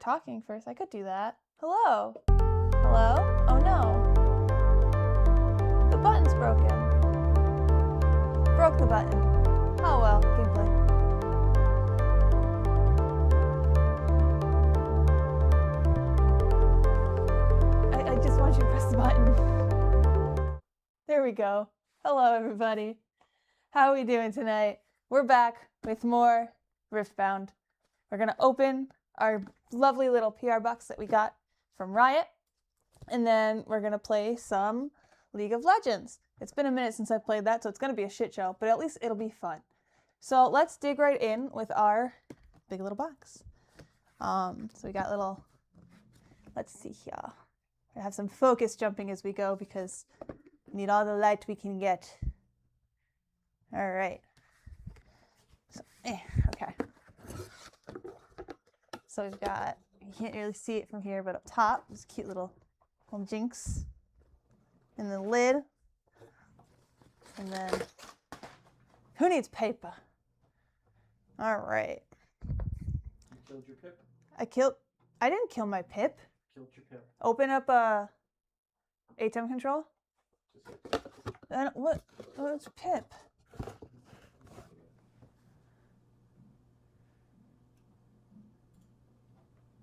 talking first. I could do that. Hello? Hello? Oh no. The button's broken. Broke the button. Oh well, gameplay. I just want you to press the button. There we go. Hello everybody. How are we doing tonight? We're back with more Riftbound. We're gonna open our lovely little PR box that we got from Riot, and then we're gonna play some League of Legends. It's been a minute since I played that, so it's gonna be a shit show, but at least it'll be fun. So let's dig right in with our big little box. So we got little, let's see here. I have some focus jumping as we go because we need all the light we can get. All right. So, okay. So we've got, you can't really see it from here, but up top, this cute little jinx. And the lid. And then, who needs paper? All right. You killed your pip? I didn't kill my pip. Killed your pip. Open up ATEM control. What's pip?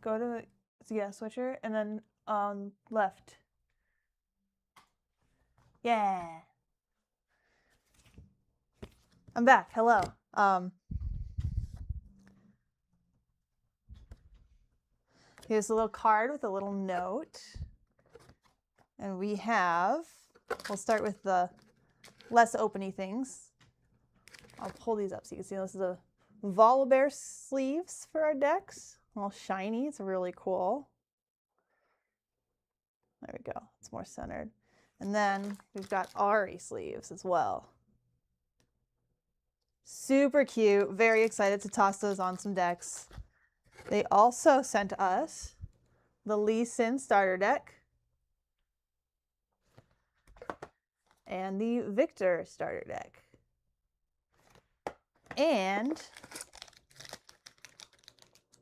Go to, yeah, switcher, and then left. Yeah. I'm back. Hello. Here's a little card with a little note. And we have, we'll start with the less open-y things. I'll pull these up so you can see this is the Volibear sleeves for our decks. All shiny. It's really cool. There we go. It's more centered. And then we've got Ari sleeves as well. Super cute. Very excited to toss those on some decks. They also sent us the Lee Sin starter deck and the Victor starter deck. And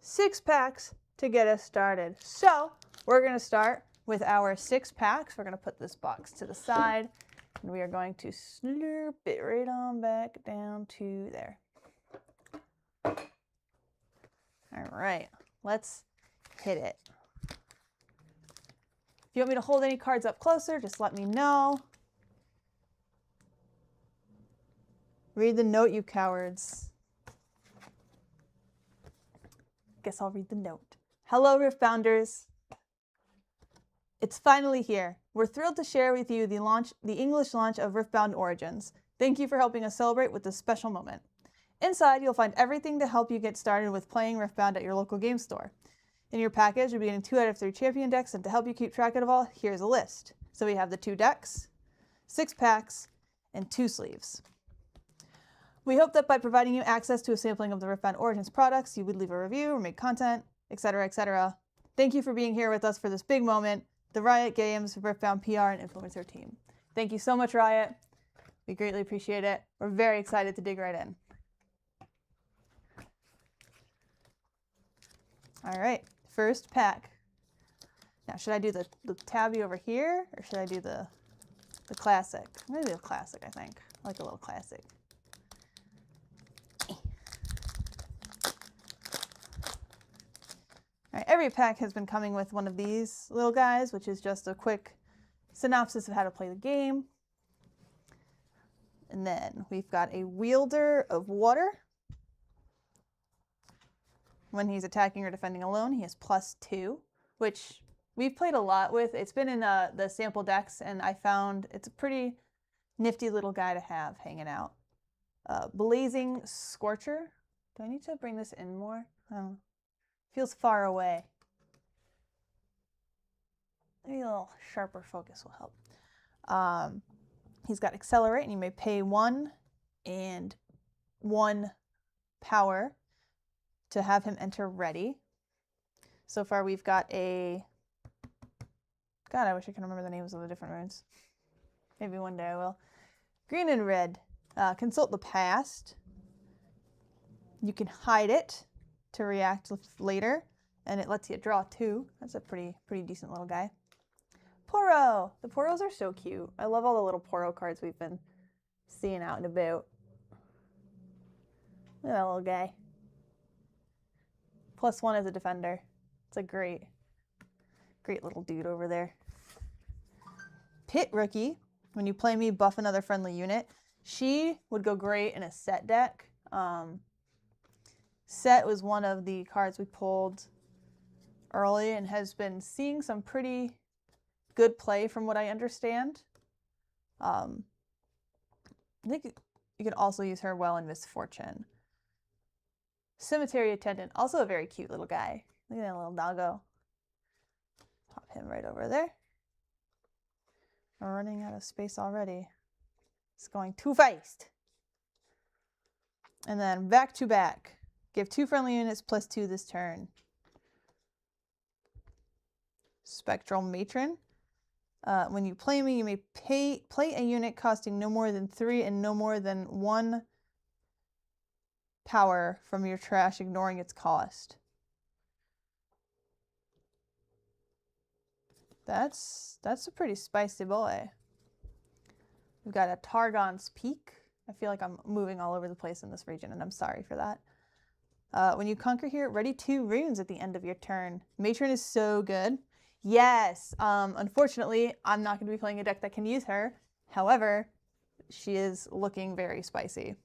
6 packs to get us started. So we're going to start with our 6 packs. We're going to put this box to the side, and we are going to slurp it right on back down to there. All right, let's hit it. If you want me to hold any cards up closer, just let me know. Read the note, you cowards. Guess I'll read the note. Hello, Riftbounders. It's finally here. We're thrilled to share with you the English launch of Riftbound Origins. Thank you for helping us celebrate with this special moment. Inside, you'll find everything to help you get started with playing Riftbound at your local game store. In your package, you'll be getting 2 out of 3 champion decks, and to help you keep track of it all, here's a list. So we have the 2 decks, 6 packs, and 2 sleeves. We hope that by providing you access to a sampling of the Riftbound Origins products, you would leave a review or make content, etc., etc. Thank you for being here with us for this big moment. The Riot Games, Riftbound PR, and Influencer team. Thank you so much, Riot. We greatly appreciate it. We're very excited to dig right in. All right, first pack. Now, should I do the tabby over here, or should I do the classic? I'm gonna do the classic, I think. I like a little classic. All right, every pack has been coming with one of these little guys, which is just a quick synopsis of how to play the game. And then we've got a wielder of water. When he's attacking or defending alone, he has +2, which we've played a lot with. It's been in the sample decks, and I found it's a pretty nifty little guy to have hanging out. Blazing Scorcher. Do I need to bring this in more? I don't know. Feels far away. Maybe a little sharper focus will help. He's got Accelerate, and you may pay 1 and 1 power to have him enter ready. So far we've got a... God, I wish I could remember the names of the different runes. Maybe one day I will. Green and red. Consult the past. You can hide it to react later. And it lets you draw 2. That's a pretty decent little guy. Poro! The Poros are so cute. I love all the little Poro cards we've been seeing out and about. Look at that little guy. +1 as a defender. It's a great little dude over there. Pit Rookie. When you play me, buff another friendly unit. She would go great in a set deck. Set was one of the cards we pulled early and has been seeing some pretty good play from what I understand. I think you could also use her well in Misfortune. Cemetery Attendant, also a very cute little guy. Look at that little doggo. Pop him right over there. We're running out of space already. It's going too fast. And then back to back. Give 2 friendly units +2 this turn. Spectral Matron. When you play me, you may play a unit costing no more than 3 and no more than 1 power from your trash, ignoring its cost. That's a pretty spicy boy. We've got a Targon's Peak. I feel like I'm moving all over the place in this region, and I'm sorry for that. When you conquer here, ready 2 runes at the end of your turn. Matron is so good. Yes, unfortunately, I'm not going to be playing a deck that can use her. However, she is looking very spicy.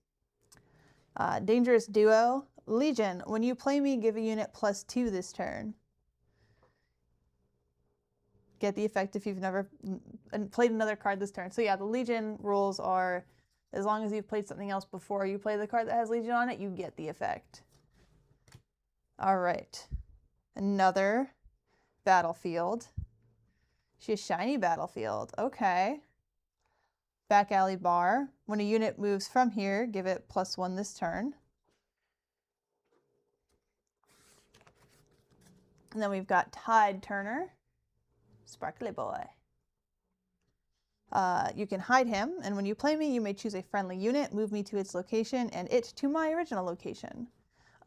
Dangerous Duo. Legion. When you play me, give a unit +2 this turn. Get the effect if you've never played another card this turn. So yeah, the Legion rules are, as long as you've played something else before you play the card that has Legion on it, you get the effect. All right. Another Battlefield. She has Shiny Battlefield. Okay. Back Alley Bar. When a unit moves from here, give it +1 this turn. And then we've got Tide Turner. Sparkly boy. You can hide him, and when you play me, you may choose a friendly unit, move me to its location, and it to my original location.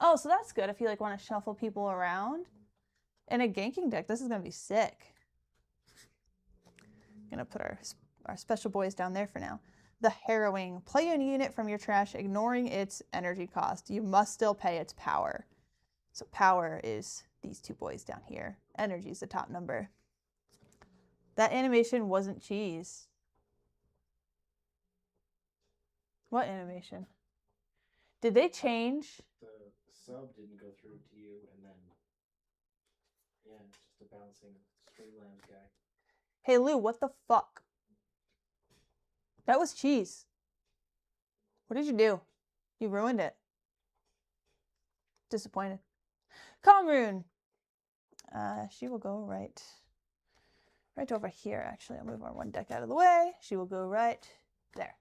Oh, so that's good if you like want to shuffle people around. In a ganking deck, this is going to be sick. I'm going to put our special boys down there for now. The Harrowing. Play a unit from your trash, ignoring its energy cost. You must still pay its power. So power is these 2 boys down here. Energy is the top number. That animation wasn't cheese. What animation? Did they change? The sub didn't go through to you, and then yeah, it's just a bouncing Streamlabs guy. Hey Lou, what the fuck? That was cheese. What did you do? You ruined it. Disappointed. Comrune. She will go right over here. Actually, I'll move our 1 deck out of the way. She will go right there.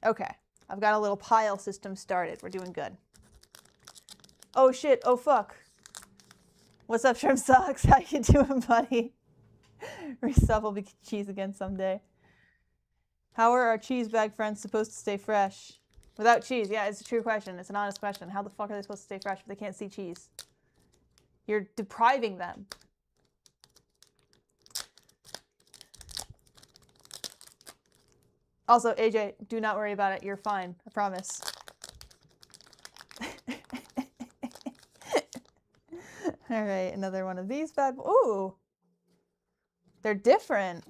Okay. I've got a little pile system started. We're doing good. Oh shit. Oh fuck. What's up, Shrimp Socks? How you doing, buddy? Resup will be cheese again someday. How are our cheese bag friends supposed to stay fresh? Without cheese? Yeah, it's a true question. It's an honest question. How the fuck are they supposed to stay fresh if they can't see cheese? You're depriving them. Also, AJ, do not worry about it. You're fine. I promise. All right, another one of these bad boys. Ooh. They're different.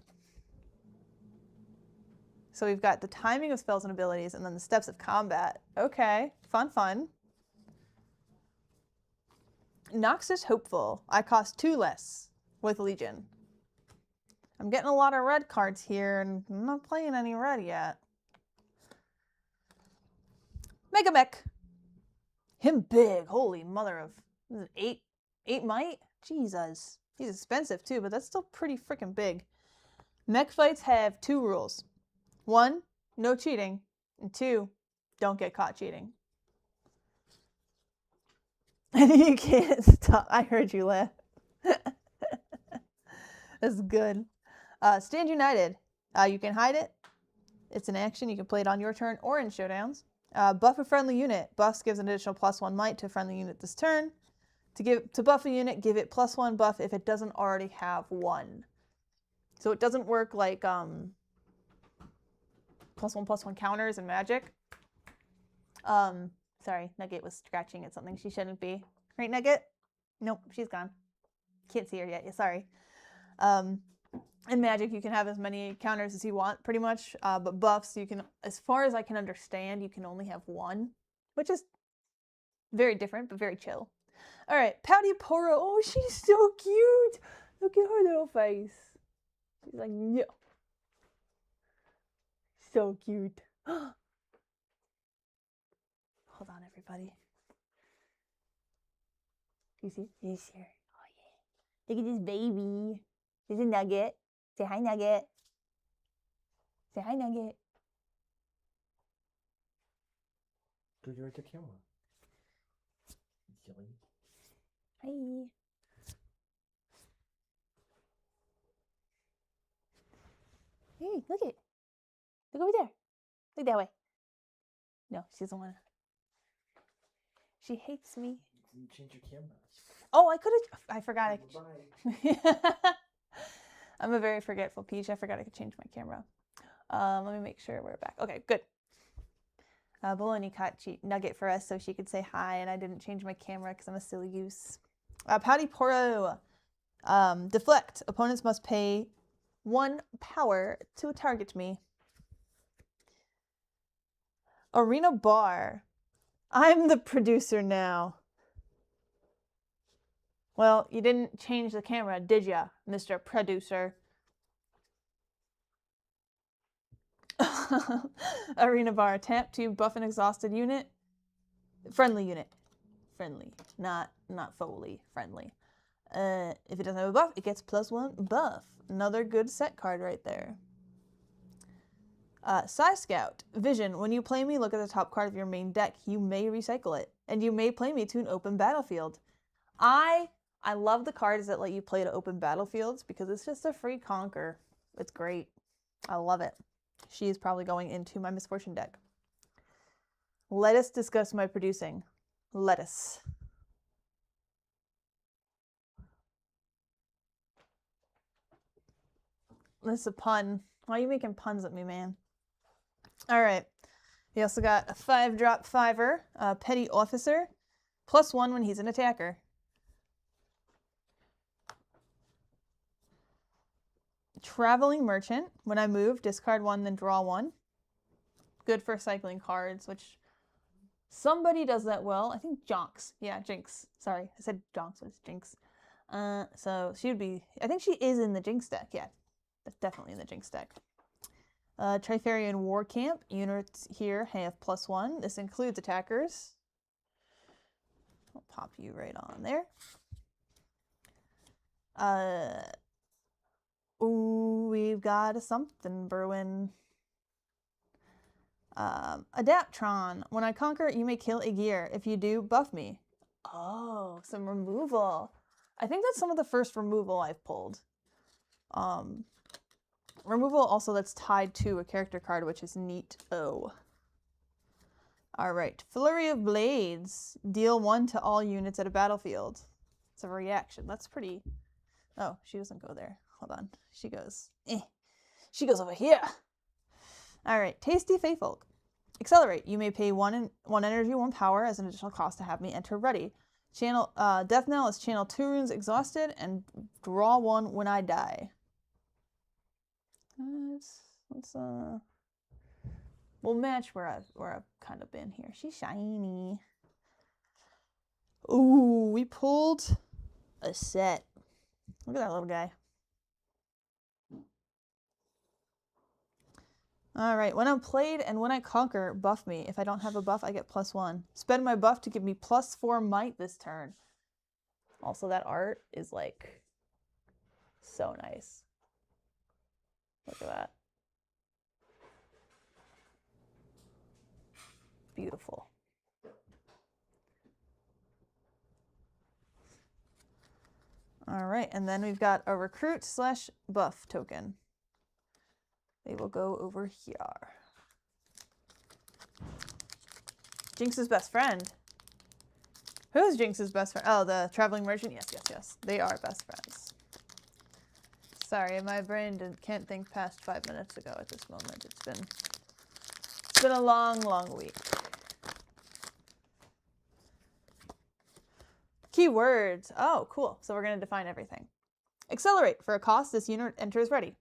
So we've got the timing of spells and abilities and then the steps of combat. Okay, fun. Noxus Hopeful. I cost 2 less with Legion. I'm getting a lot of red cards here, and I'm not playing any red yet. Mega Mech. Him big. Holy mother of... Is it 8 might? Jesus. He's expensive too, but that's still pretty freaking big. Mech fights have 2 rules. 1, no cheating. And 2, don't get caught cheating. You can't stop. I heard you laugh. That's good. Stand United. You can hide it. It's an action. You can play it on your turn or in showdowns. Buff a friendly unit. Buffs gives an additional +1 might to a friendly unit this turn. To buff a unit, give it +1 buff if it doesn't already have 1. So it doesn't work like +1/+1 counters in Magic. Sorry, Nugget was scratching at something she shouldn't be. Right, Nugget? Nope, she's gone. Can't see her yet. Yeah, sorry. In Magic, you can have as many counters as you want, pretty much. But buffs, you can, as far as I can understand, you can only have 1, which is very different, but very chill. All right, Pouty Poro. Oh, she's so cute. Look at her little face. She's like, no. So cute. Hold on, everybody. You see? He's here. Oh, yeah. Look at this baby. This is Nugget. Say hi, Nugget. Say hi, Nugget. Go right to camera. Silly. Hi. Hey, look it. Look over there. Look that way. No, she doesn't want to. She hates me. You change your camera. Oh, I could have. I forgot. Bye. I'm a very forgetful peach. I forgot I could change my camera. Let me make sure we're back. Okay, good. Bologna caught Nugget for us so she could say hi, and I didn't change my camera because I'm a silly goose. Pouty Poro. Deflect. Opponents must pay 1 power to target me. Arena Bar. I'm the producer now. Well, you didn't change the camera, did ya, Mr. Producer? Arena Bar. Tap to buff an exhausted unit. Friendly unit. Friendly. Not Foley. Friendly. If it doesn't have a buff, it gets +1 buff. Another good set card right there. Psy Scout. Vision. When you play me, look at the top card of your main deck. You may recycle it. And you may play me to an open battlefield. I love the cards that let you play to open battlefields because it's just a free conquer. It's great. I love it. She is probably going into my Misfortune deck. Let us discuss my producing. Lettuce. This is a pun. Why are you making puns at me, man? All right. We also got a 5-drop 5er, Petty Officer, +1 when he's an attacker. Traveling Merchant. When I move, discard 1, then draw 1. Good for cycling cards, which somebody does that well. I think Jonks. Yeah, Jinx. Sorry, I said Jonks, but it's Jinx. So she would be, I think she is in the Jinx deck. Yeah, that's definitely in the Jinx deck. Trifarian War Camp. Units here have +1. This includes attackers. I'll pop you right on there. Ooh, we've got something brewing. Adaptron. When I conquer, you may kill a gear. If you do, buff me. Oh, some removal. I think that's some of the first removal I've pulled. Removal also that's tied to a character card, which is neat. Oh. Alright. Flurry of Blades. Deal 1 to all units at a battlefield. It's a reaction. That's pretty... Oh, she doesn't go there. Hold on. She goes... She goes over here. Alright. Tasty Feyfolk. Accelerate. You may pay 1 energy, 1 power as an additional cost to have me enter ready. Channel Death Knell is channel 2 runes exhausted and draw 1 when I die. Let's we'll match where I've kind of been here. She's shiny. Ooh, we pulled a set. Look at that little guy. All right, when I'm played and when I conquer, buff me. If I don't have a buff, I get +1. Spend my buff to give me +4 might this turn. Also, that art is like so nice. Look at that. Beautiful. All right, and then we've got a recruit/buff token. They will go over here. Jinx's best friend. Who's Jinx's best friend? Oh, the traveling merchant? Yes, yes, yes. They are best friends. Sorry, my brain can't think past 5 minutes ago at this moment. It's been a long, long week. Keywords. Oh, cool. So we're going to define everything. Accelerate. For a cost, this unit enters ready.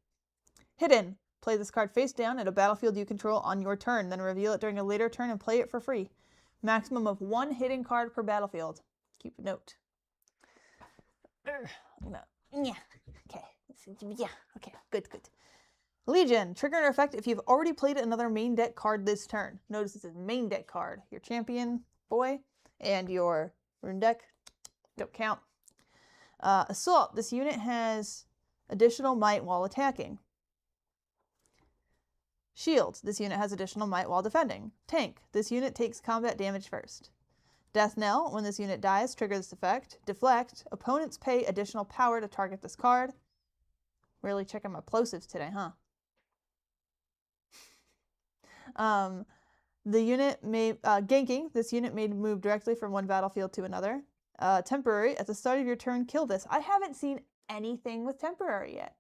Hidden. Play this card face down at a battlefield you control on your turn, then reveal it during a later turn and play it for free. Maximum of 1 hidden card per battlefield. Keep a note. Yeah. Okay. Yeah. Okay. Good, good. Legion. Trigger an effect if you've already played another main deck card this turn. Notice this is main deck card. Your champion boy and your rune deck don't count. Assault. This unit has additional might while attacking. Shield. This unit has additional might while defending. Tank. This unit takes combat damage first. Death Knell. When this unit dies, trigger this effect. Deflect. Opponents pay additional power to target this card. Really checking my plosives today, huh? The unit may ganking. This unit may move directly from one battlefield to another. Temporary. At the start of your turn, kill this. I haven't seen anything with temporary yet.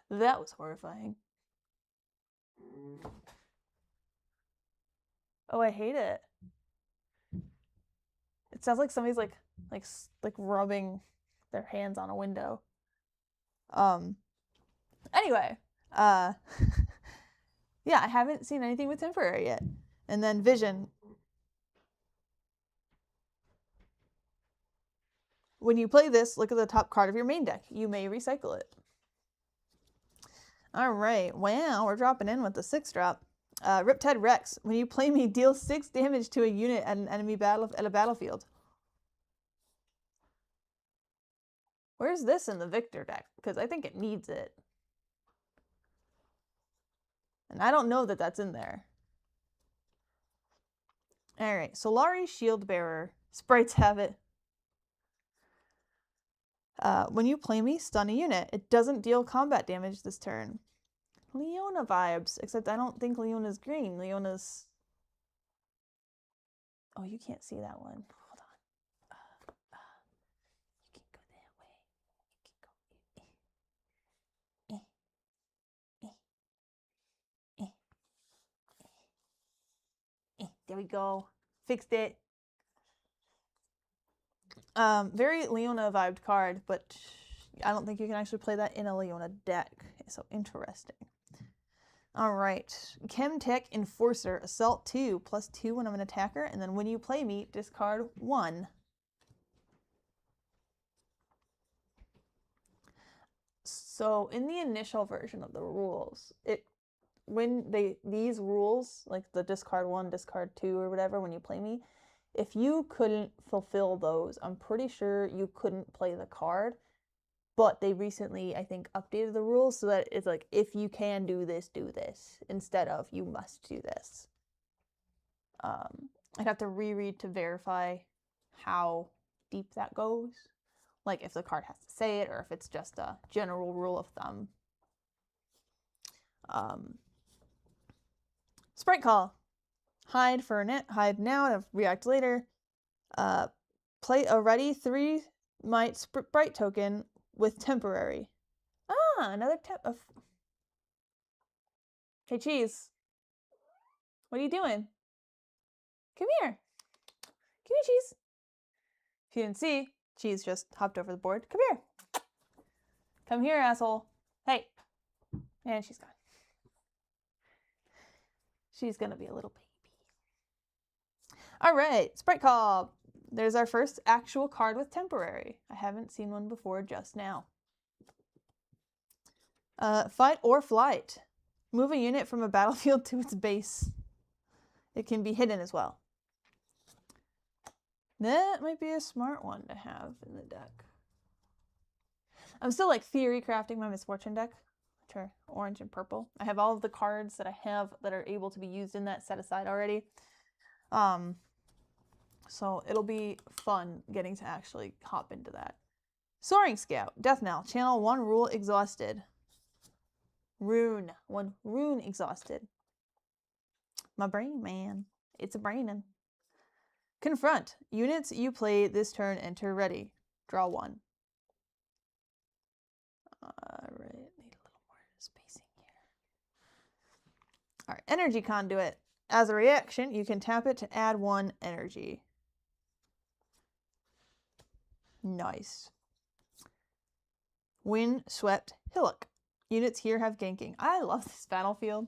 That was horrifying. Oh, I hate it. It sounds like somebody's like rubbing their hands on a window. Anyway, yeah, I haven't seen anything with temporary yet. And then vision. When you play this, look at the top card of your main deck. You may recycle it. All right, wow, we're dropping in with the 6-drop. Riptide Rex. When you play me, deal 6 damage to a unit at an enemy battlefield. Where's this in the Victor deck? Because I think it needs it. And I don't know that that's in there. All right, Solari Shield Bearer. Sprites have it. When you play me, stun a unit. It doesn't deal combat damage this turn. Leona vibes, except I don't think Leona's green. Leona's... Oh, you can't see that one. Hold on. You can go that way. You can go... There we go. Fixed it. Very Leona vibed card, but I don't think you can actually play that in a Leona deck. So interesting. All right. Chemtech Enforcer. Assault 2. +2 when I'm an attacker. And then when you play me, discard 1. So in the initial version of the rules, these rules, like the discard 1, discard 2 or whatever, when you play me, if you couldn't fulfill those, I'm pretty sure you couldn't play the card. But they recently, I think, updated the rules so that it's like, if you can do this, instead of you must do this. I'd have to reread to verify how deep that goes. Like if the card has to say it or if it's just a general rule of thumb. Sprite Call. Hide for a net. Hide now to react later. Play a ready 3 might sprite token with temporary. Ah, another Hey, Cheese. What are you doing? Come here. Come here, Cheese. If you didn't see, Cheese just hopped over the board. Come here. Come here, asshole. Hey. And she's gone. She's gonna be a little baby. All right, Sprite Call. There's our first actual card with temporary. I haven't seen one before just now. Fight or flight. Move a unit from a battlefield to its base. It can be hidden as well. That might be a smart one to have in the deck. I'm still like theory crafting my Misfortune deck, which are orange and purple. I have all of the cards that I have that are able to be used in that set aside already. So it'll be fun getting to actually hop into that. Soaring Scout. Death Knell. Channel 1 rule exhausted. Rune. 1 rune exhausted. My brain, man. It's a brainin'. Confront. Units you play this turn enter ready. Draw 1. Alright, need a little more spacing here. Alright, energy conduit. As a reaction, you can tap it to add 1 energy. Nice. Windswept Hillock. Units here have ganking. I love this battlefield.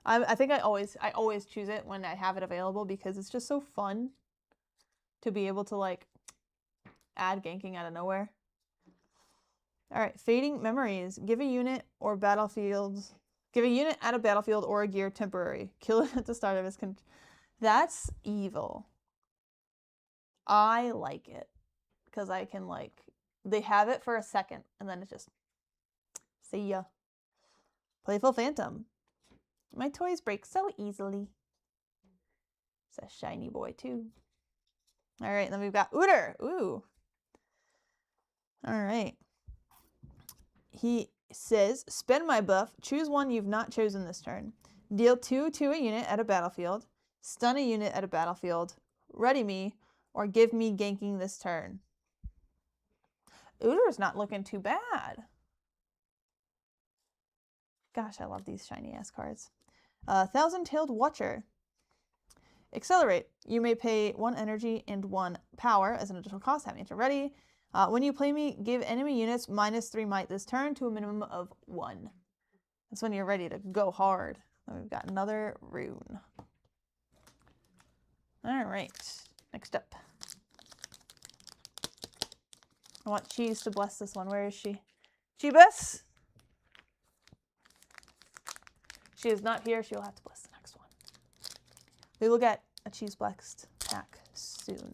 I think I always choose it when I have it available because it's just so fun to be able to like add ganking out of nowhere. All right, fading memories. Give a unit at a battlefield or a gear temporary. Kill it at the start of its That's evil. I like it because I can like they have it for a second and then it just see ya. Playful Phantom. My toys break so easily. It's a shiny boy too. All right, then we've got Ooter. Ooh. All right. He says, spend my buff. Choose one you've not chosen this turn. Deal 2 to a unit at a battlefield. Stun a unit at a battlefield. Ready me, or give me ganking this turn. Ooter's not looking too bad. Gosh, I love these shiny ass cards. Thousand-Tailed Watcher. Accelerate. You may pay 1 energy and 1 power as an additional cost, having it ready. When you play me, give enemy units -3 might this turn to a minimum of 1. That's when you're ready to go hard. Then we've got another rune. All right, next up. I want Cheese to bless this one. Where is she? Cheebus? She is not here. She will have to bless the next one. We will get a Cheese blessed pack soon.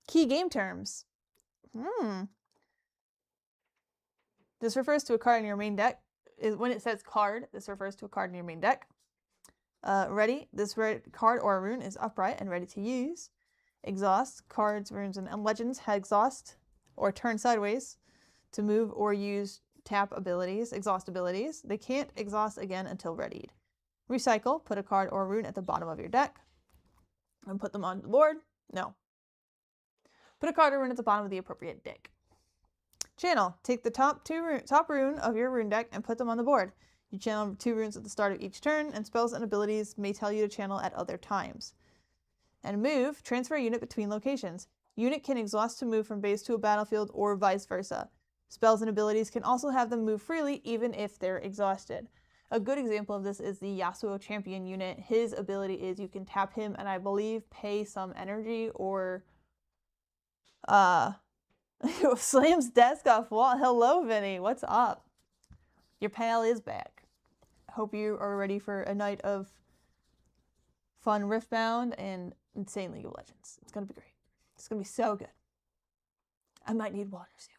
Key game terms. This refers to a card in your main deck. When it says card, this refers to a card in your main deck. Ready. This card or rune is upright and ready to use. Exhaust. Cards, runes, and legends have exhaust or turn sideways to move or use tap abilities, exhaust abilities. They can't exhaust again until readied. Recycle. Put a card or rune at the bottom of your deck and put them on the board. No. Put a card or rune at the bottom of the appropriate deck. Channel. Take the top rune of your rune deck and put them on the board. You channel 2 runes at the start of each turn, and spells and abilities may tell you to channel at other times. And move. Transfer a unit between locations. Unit can exhaust to move from base to a battlefield or vice versa. Spells and abilities can also have them move freely even if they're exhausted. A good example of this is the Yasuo champion unit. His ability is you can tap him and I believe pay some energy or slams desk off wall. Hello, Vinny. What's up? Your pal is back. Hope you are ready for a night of fun Riftbound and insane League of Legends. It's going to be great. It's going to be so good. I might need water soon.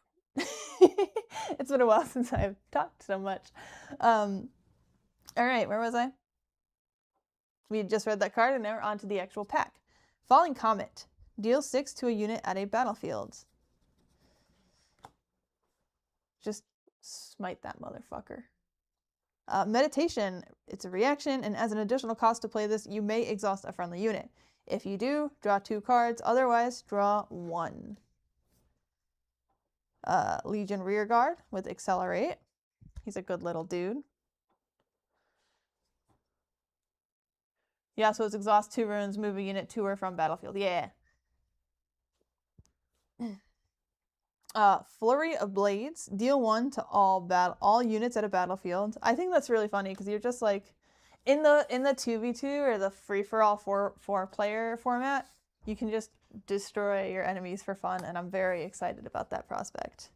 It's been a while since I've talked so much. All right, where was I? We just read that card and now we're on to the actual pack. Falling Comet. Deal 6 to a unit at a battlefield. Just smite that motherfucker. Meditation. It's a reaction, and as an additional cost to play this, you may exhaust a friendly unit. If you do, draw 2 cards. Otherwise, draw 1. Legion Rearguard with Accelerate. He's a good little dude. Yeah, so it's exhaust 2 runes, move a unit to or from battlefield. Yeah. Flurry of Blades. Deal 1 to all units at a battlefield. I think that's really funny because you're just like in the 2v2 or the free-for-all 4-player format, you can just destroy your enemies for fun, and I'm very excited about that prospect.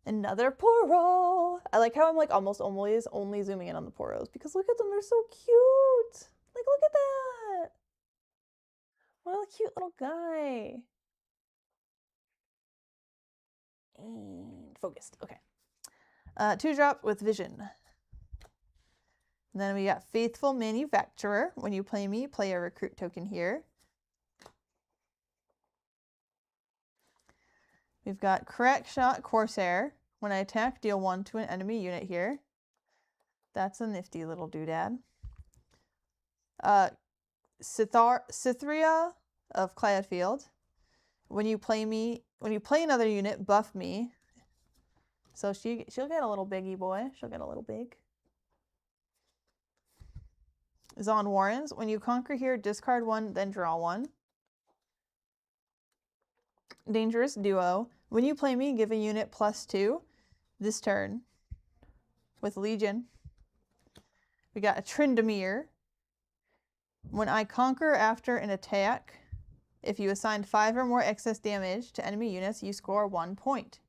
Another Poro. I like how I'm like almost always only zooming in on the Poros because look at them, they're so cute. Like look at that. What a cute little guy. And focused. Okay. 2-drop with Vision. And then we got Faithful Manufacturer. When you play me, play a recruit token here. We've got Crack Shot Corsair. When I attack, deal 1 to an enemy unit here. That's a nifty little doodad. Cythria of Cladfield. When you play another unit, buff me. So she'll get a little biggie boy. She'll get a little big. Zon Warrens. When you conquer here, discard 1, then draw 1. Dangerous Duo. When you play me, give a unit +2 this turn. With Legion. We got a Tryndamere. When I conquer after an attack, if you assign 5 or more excess damage to enemy units, you score 1 point.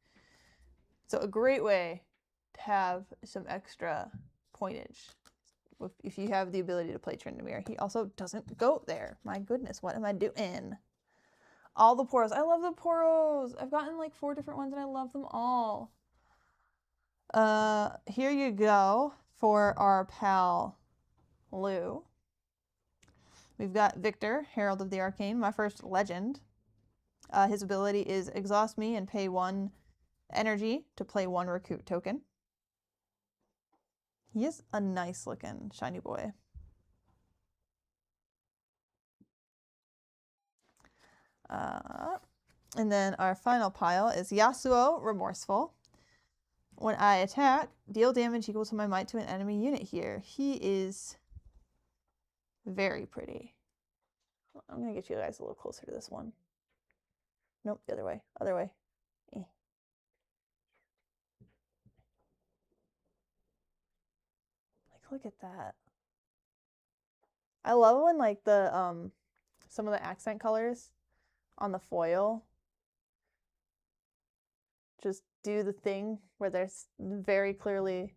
So a great way to have some extra pointage if you have the ability to play Tryndamere. He also doesn't go there. My goodness, what am I doing? All the Poros. I love the Poros. I've gotten like 4 different ones and I love them all. Here you go for our pal Lou. We've got Victor, Herald of the Arcane, my first legend. His ability is exhaust me and pay 1 energy to play 1 recruit token. He is a nice looking shiny boy. And then our final pile is Yasuo, Remorseful. When I attack, deal damage equal to my might to an enemy unit here. He is very pretty. I'm going to get you guys a little closer to this one. Nope, the other way. Other way. Like, look at that. I love when like the some of the accent colors on the foil just do the thing where they're very clearly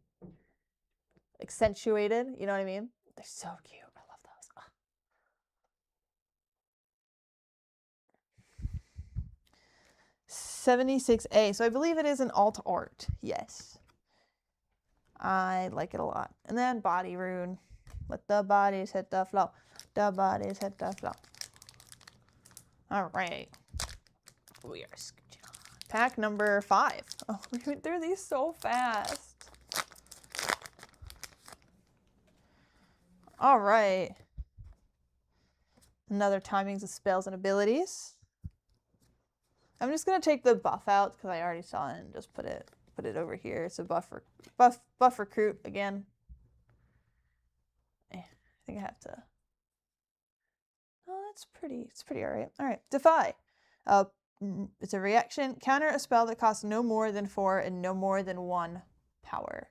accentuated. You know what I mean? They're so cute. I love those. Oh. 76A. So I believe it is an alt art. Yes. I like it a lot. And then body rune. Let the bodies hit the flow. The bodies hit the flow. All right. We are scooching on. Pack number 5. Oh, we went through these so fast. All right. Another timings of spells and abilities. I'm just gonna take the buff out because I already saw it and just put it over here. So buff recruit again. I think I have to. Oh, that's pretty. It's pretty alright. Alright, Defy. It's a reaction. Counter a spell that costs no more than 4 and no more than 1 power.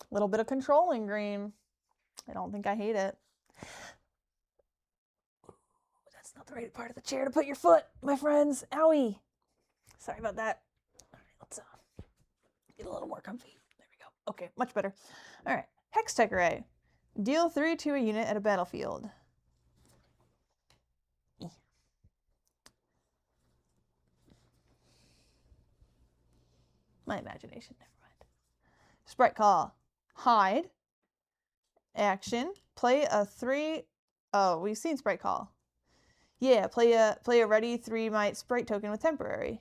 A little bit of controlling green. I don't think I hate it. That's not the right part of the chair to put your foot, my friends. Owie. Sorry about that. All right, let's get a little more comfy. There we go. Okay, much better. All right, Hextech Array. Deal 3 to a unit at a battlefield. My imagination, never mind. Sprite Call. Hide. Action. Play a 3. Oh, we've seen Sprite Call. Yeah, play a ready 3 might sprite token with temporary.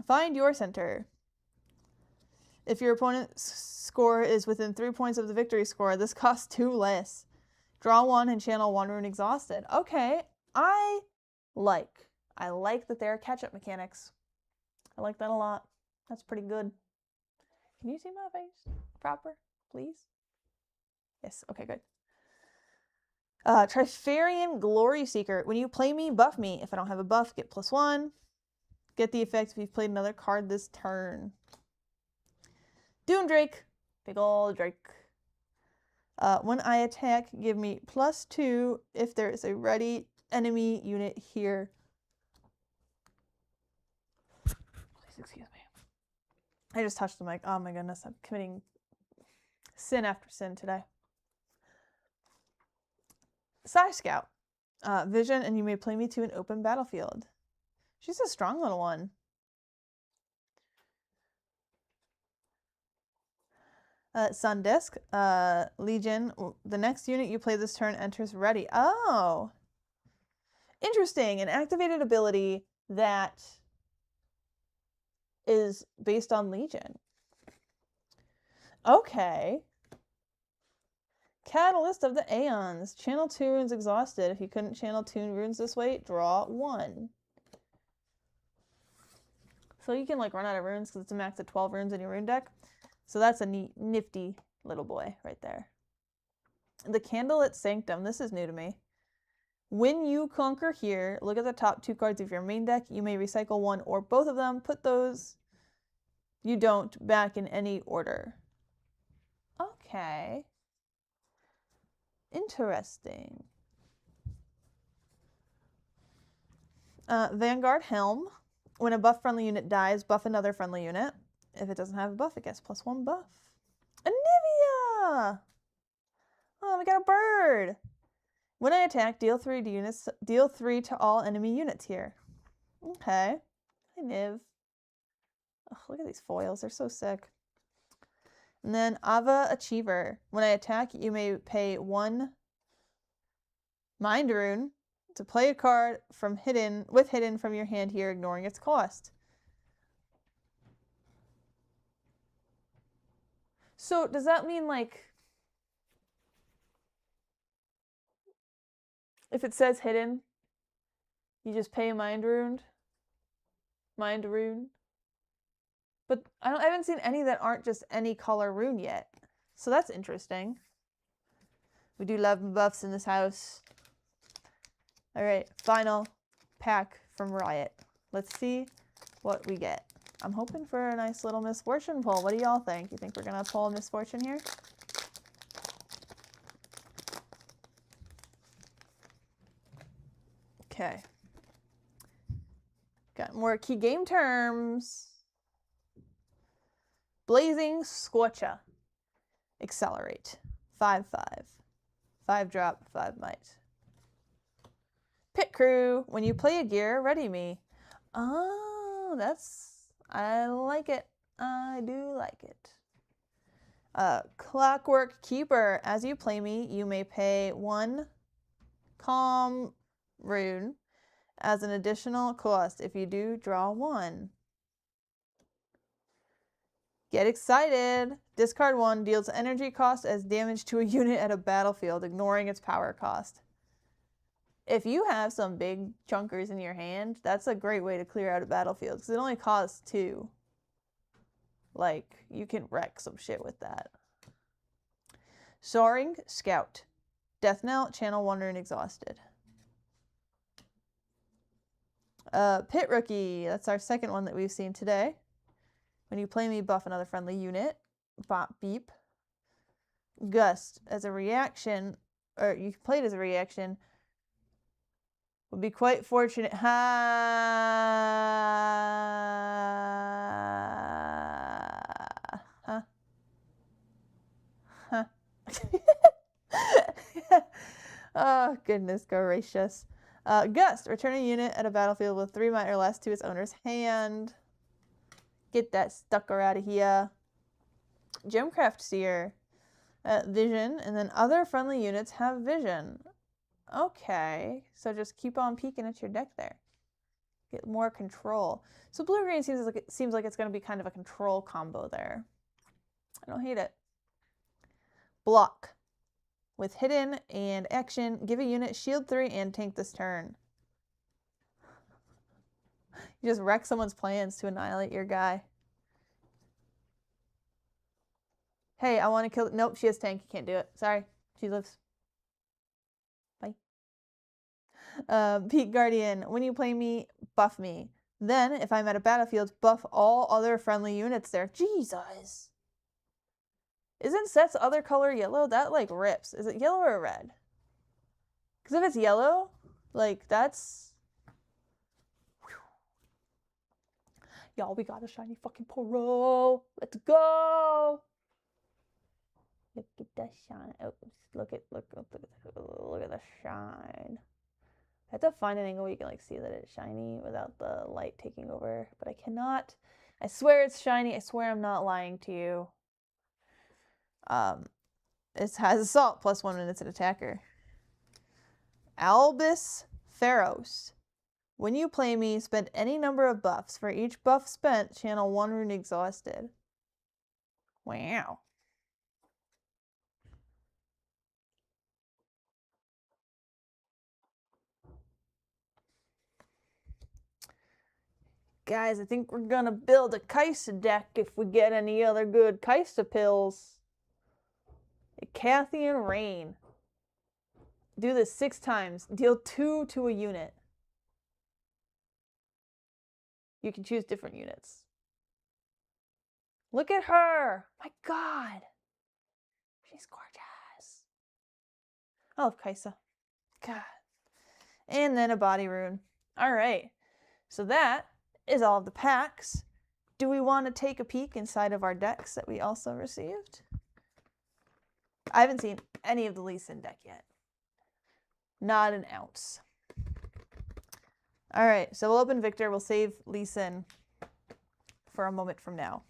Find your center. If your opponent's score is within 3 points of the victory score, this costs 2 less. Draw 1 and channel 1 rune exhausted. Okay, I like that there are catch-up mechanics. I like that a lot. That's pretty good. Can you see my face proper, please? Yes, okay, good. Trifarian Glory Seeker. When you play me, buff me. If I don't have a buff, get +1. Get the effect if you've played another card this turn. Doom Drake. Big ol' Drake. When I attack, give me +2 if there is a ready enemy unit here. Please excuse me. I just touched the mic. Oh my goodness, I'm committing sin after sin today. Psy Scout. Vision, and you may play me to an open battlefield. She's a strong little one. Sun Disc. Legion. The next unit you play this turn enters ready. Oh! Interesting. An activated ability that is based on Legion. Okay. Catalyst of the Aeons. Channel 2 runes exhausted. If you couldn't channel 2 runes this way, draw 1. So you can like run out of runes because it's a max of 12 runes in your rune deck. So that's a neat, nifty little boy right there. The Candlelit Sanctum. This is new to me. When you conquer here, look at the top 2 cards of your main deck. You may recycle 1 or both of them. Put those you don't back in any order. Okay. Interesting. Vanguard Helm. When a buff friendly unit dies, buff another friendly unit. If it doesn't have a buff, it gets +1 buff. Anivia! Oh, we got a bird. When I attack, deal 3 to all enemy units here. Okay. Hi, Niv. Oh, look at these foils. They're so sick. And then Ava Achiever. When I attack, you may pay 1 Mind Rune to play a card from hidden from your hand here, ignoring its cost. So does that mean like if it says hidden, you just pay a Mind Rune? But I haven't seen any that aren't just any color rune yet. So that's interesting. We do love buffs in this house. All right, final pack from Riot. Let's see what we get. I'm hoping for a nice little misfortune pull. What do y'all think? You think we're gonna pull a misfortune here? Okay. Got more key game terms. Blazing Scorcher. Accelerate. 5/5. 5 drop, 5 might. Pit Crew. When you play a gear, ready me. Oh, I like it. I do like it. Clockwork Keeper. As you play me, you may pay 1 Calm Rune as an additional cost. If you do, draw 1. Get excited. Discard 1, deals energy cost as damage to a unit at a battlefield, ignoring its power cost. If you have some big chunkers in your hand, that's a great way to clear out a battlefield because it only costs 2. Like, you can wreck some shit with that. Soaring Scout. Death Knell, channel 1 rune exhausted. Pit Rookie. That's our second one that we've seen today. When you play me, buff another friendly unit. Bop beep. Gust. As a reaction, or you can play it as a reaction. Would be quite fortunate. Oh, goodness gracious. Gust. Return a unit at a battlefield with 3 might or less to its owner's hand. Get that stucker out of here. Gemcraft Seer. Vision. And then other friendly units have vision. Okay. So just keep on peeking at your deck there. Get more control. So blue-green seems like it's going to be kind of a control combo there. I don't hate it. Block. With hidden and action, give a unit shield 3 and tank this turn. You just wreck someone's plans to annihilate your guy. Hey, I want to kill... Nope, she has tank. You can't do it. Sorry. She lives. Bye. Peak Guardian. When you play me, buff me. Then, if I'm at a battlefield, buff all other friendly units there. Jesus. Isn't Set's other color yellow? That, like, rips. Is it yellow or red? Because if it's yellow, like, that's... Y'all, we got a shiny fucking Poro. Let's go. Look at the shine. Oh, look at the shine. I have to find an angle where you can like see that it's shiny without the light taking over, but I cannot. I swear it's shiny. I swear I'm not lying to you. It has assault +1 when it's an attacker. Albus Theros. When you play me, spend any number of buffs. For each buff spent, channel 1 rune exhausted. Wow. Guys, I think we're gonna build a Kaisa deck if we get any other good Kaisa pills. A Cathian Rain. Do this 6 times. Deal 2 to a unit. You can choose different units. Look at her! My God! She's gorgeous. I love Kaisa. God. And then a body rune. Alright. So that is all of the packs. Do we want to take a peek inside of our decks that we also received? I haven't seen any of the Lee Sin deck yet. Not an ounce. Alright, so we'll open Victor. We'll save Lee Sin for a moment from now.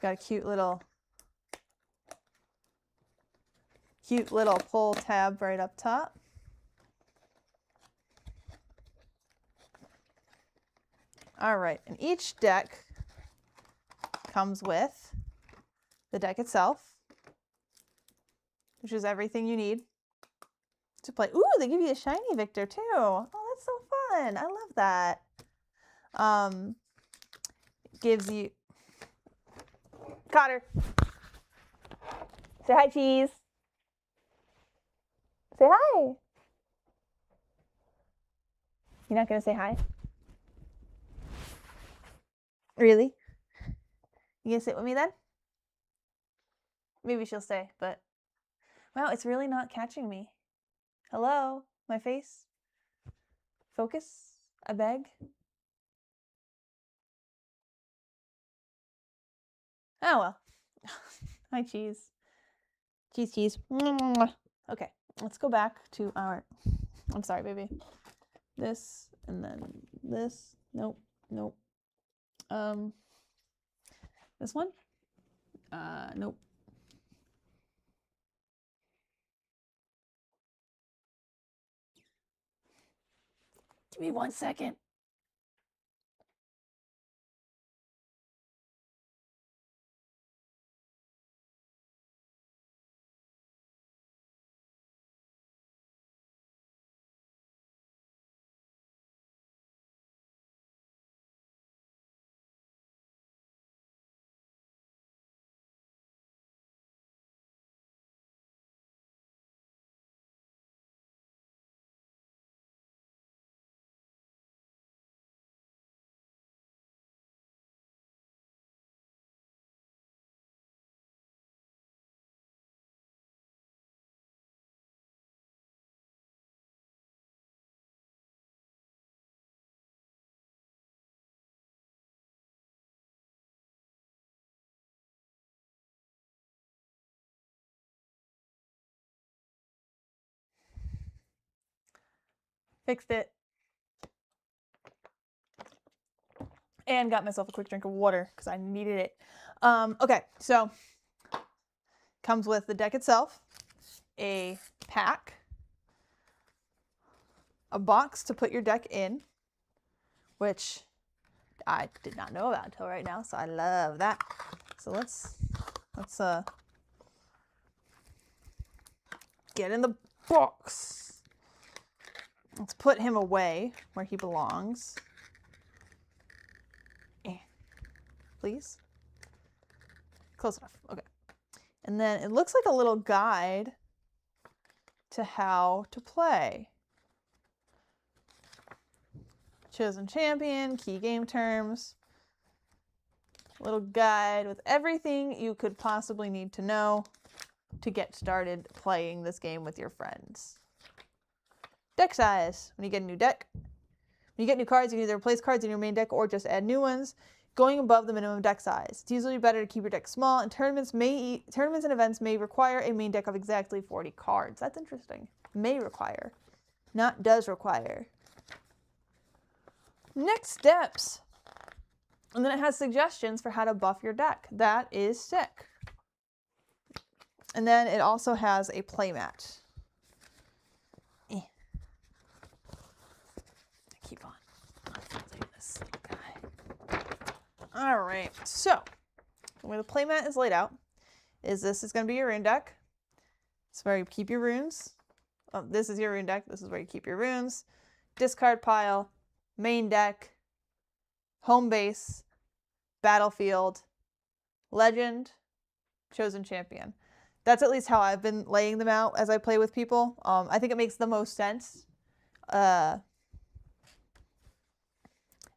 Got a cute little pull tab right up top. All right, and each deck comes with the deck itself, which is everything you need to play. Ooh, they give you a shiny Victor too. Oh, that's so fun. I love that. Gives you... Caught her. Say hi, Cheese. Say hi. You're not going to say hi? Really? You going to sit with me then? Maybe she'll stay, but... Wow, it's really not catching me. Hello? My face? Focus? I beg? Oh, well. Hi, Cheese. Cheese, cheese. Okay, let's go back to our... I'm sorry, baby. This, and then this. Nope, nope. This one? Nope. Give me 1 second. Fixed it. And got myself a quick drink of water because I needed it. Okay, so comes with the deck itself, a pack, a box to put your deck in, which I did not know about until right now, so I love that. So let's get in the box. Let's put him away where he belongs. Please. Close enough. Okay. And then it looks like a little guide to how to play. Chosen champion, key game terms, little guide with everything you could possibly need to know to get started playing this game with your friends. Deck size. When you get a new deck, when you get new cards, you can either replace cards in your main deck or just add new ones, going above the minimum deck size. It's usually better to keep your deck small, and tournaments and events may require a main deck of exactly 40 cards. That's interesting. May require, not does require. Next steps. And then it has suggestions for how to buff your deck. That is sick. And then it also has a playmat. This guy. All right, so the way the playmat is laid out is this is going to be your rune deck. It's where you keep your runes. Oh, this is your rune deck. This is where you keep your runes. Discard pile, main deck, home base, battlefield, legend, chosen champion. That's at least how I've been laying them out as I play with people. I think it makes the most sense. And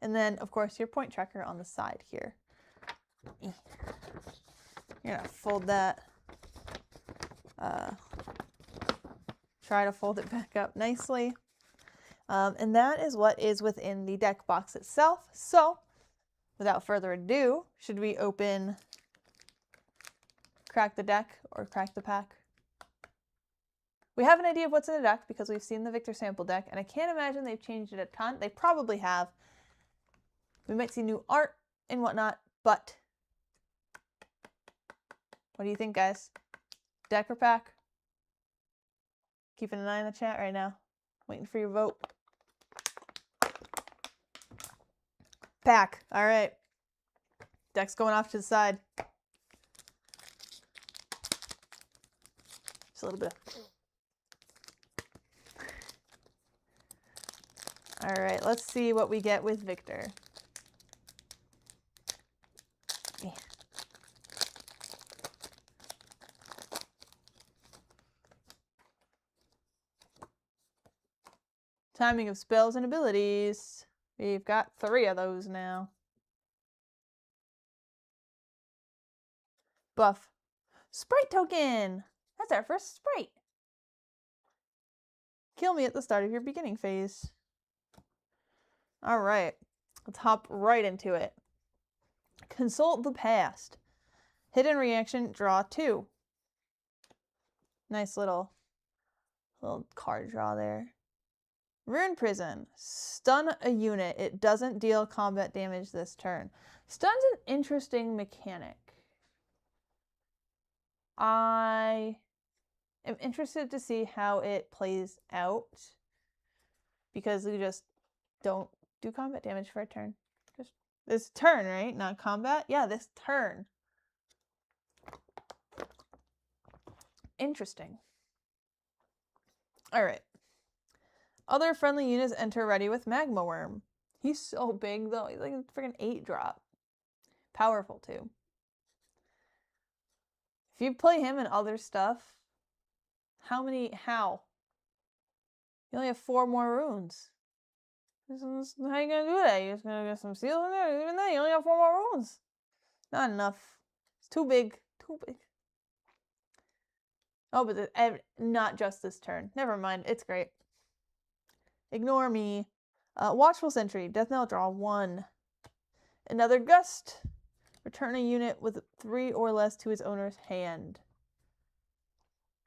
then, of course, your point tracker on the side here. You're going to fold that. Try to fold it back up nicely. And that is what is within the deck box itself. So, without further ado, should we open Crack the Deck or Crack the Pack? We have an idea of what's in the deck because we've seen the Victor sample deck, and I can't imagine they've changed it a ton. They probably have. We might see new art and whatnot, but what do you think, guys? Deck or pack? Keeping an eye on the chat right now. Waiting for your vote. Pack. All right. Deck's going off to the side. Just a little bit. All right, let's see what we get with Victor. Yeah. Timing of spells and abilities. We've got 3 of those now. Buff. Sprite token! That's our first sprite. Kill me at the start of your beginning phase. All right, let's hop right into it. Consult the past. Hidden reaction, draw 2. Nice little card draw there. Rune Prison. Stun a unit. It doesn't deal combat damage this turn. Stun's an interesting mechanic. I am interested to see how it plays out because we just don't do combat damage for a turn. Just this turn, right? Not combat? Yeah, this turn. Interesting. All right. Other friendly units enter ready with Magma Worm. He's so big, though. He's like a freaking 8-drop. Powerful, too. If you play him and other stuff, how? You only have 4 more runes. How are you going to do that? You're just going to get some seals in there? Even then, you only have 4 more runes. Not enough. It's too big. Too big. Oh, but not just this turn. Never mind. It's great. Ignore me. Watchful Sentry. Death Knell, draw 1. Another Gust. Return a unit with 3 or less to its owner's hand.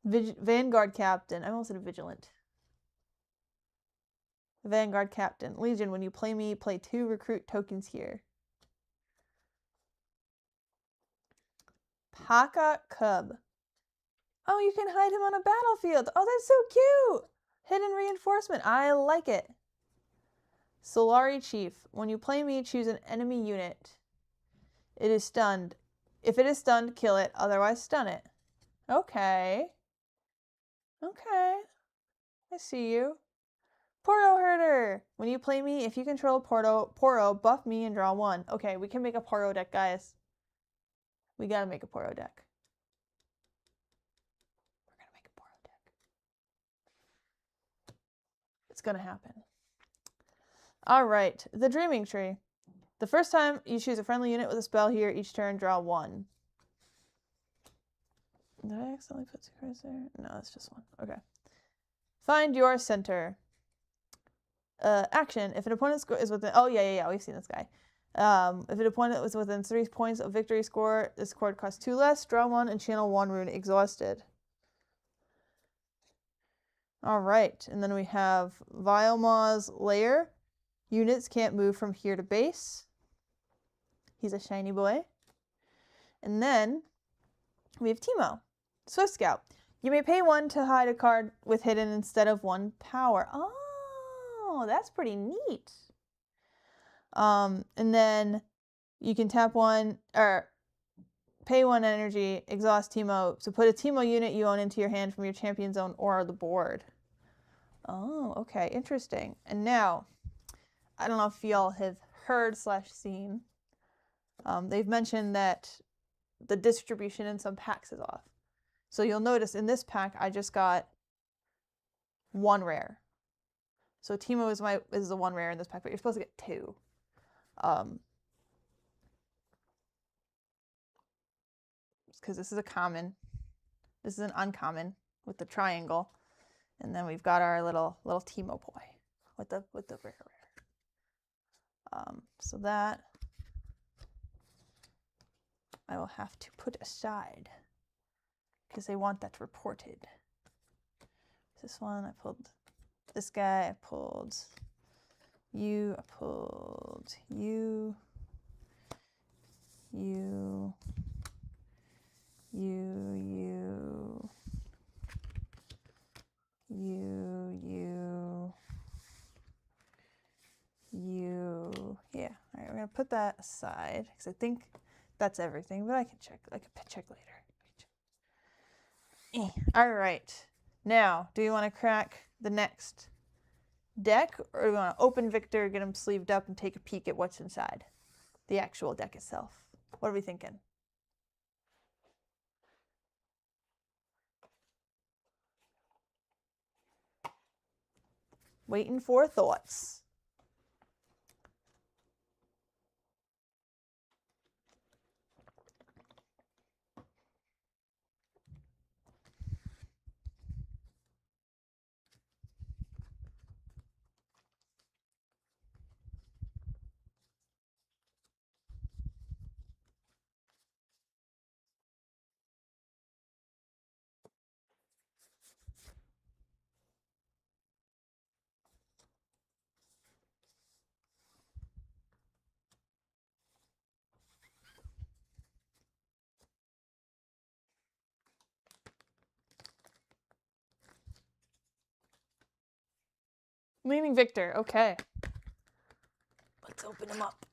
Vanguard Captain. I almost said Vigilant. Vanguard Captain. Legion, when you play me, play 2 recruit tokens here. Paka Cub. Oh, you can hide him on a battlefield. Oh, that's so cute. Hidden reinforcement. I like it. Solari Chief. When you play me, choose an enemy unit. It is stunned. If it is stunned, kill it. Otherwise, stun it. Okay. Okay. I see you. Porto Herder. When you play me, if you control Poro, buff me and draw 1. Okay, we can make a Poro deck, guys. We gotta make a Poro deck. We're gonna make a Poro deck. It's gonna happen. All right, the Dreaming Tree. The first time you choose a friendly unit with a spell here, each turn, draw 1. Did I accidentally put 2 cards there? No, it's just 1. Okay. Find your center. Action. If an opponent is within... Oh, yeah. We've seen this guy. If an opponent was within 3 points of victory score, this card costs 2 less. Draw 1 and channel 1 rune exhausted. All right. And then we have Vilemaw's Lair. Units can't move from here to base. He's a shiny boy. And then we have Teemo. Swift Scout. You may pay 1 to hide a card with hidden instead of 1 power. Oh, that's pretty neat. And then you can tap one or pay 1 energy, exhaust Teemo. So put a Teemo unit you own into your hand from your champion zone or the board. Oh, okay, interesting. And now, I don't know if y'all have heard / seen. They've mentioned that the distribution in some packs is off. So you'll notice in this pack, I just got 1 rare. So Teemo is the 1 rare in this pack, but you're supposed to get 2. Because this is a common. This is an uncommon with the triangle. And then we've got our little Teemo boy with the rare. So that I will have to put aside because they want that reported. This one, I pulled this guy, I pulled you, I pulled you, you, you, yeah. All right, we're gonna put that aside because I think that's everything, but I can check. I can check later. All right. Now, do you want to crack the next deck, or do you want to open Victor, get him sleeved up, and take a peek at what's inside the actual deck itself? What are we thinking? Waiting for thoughts. Leaving Victor, okay. Let's open him up.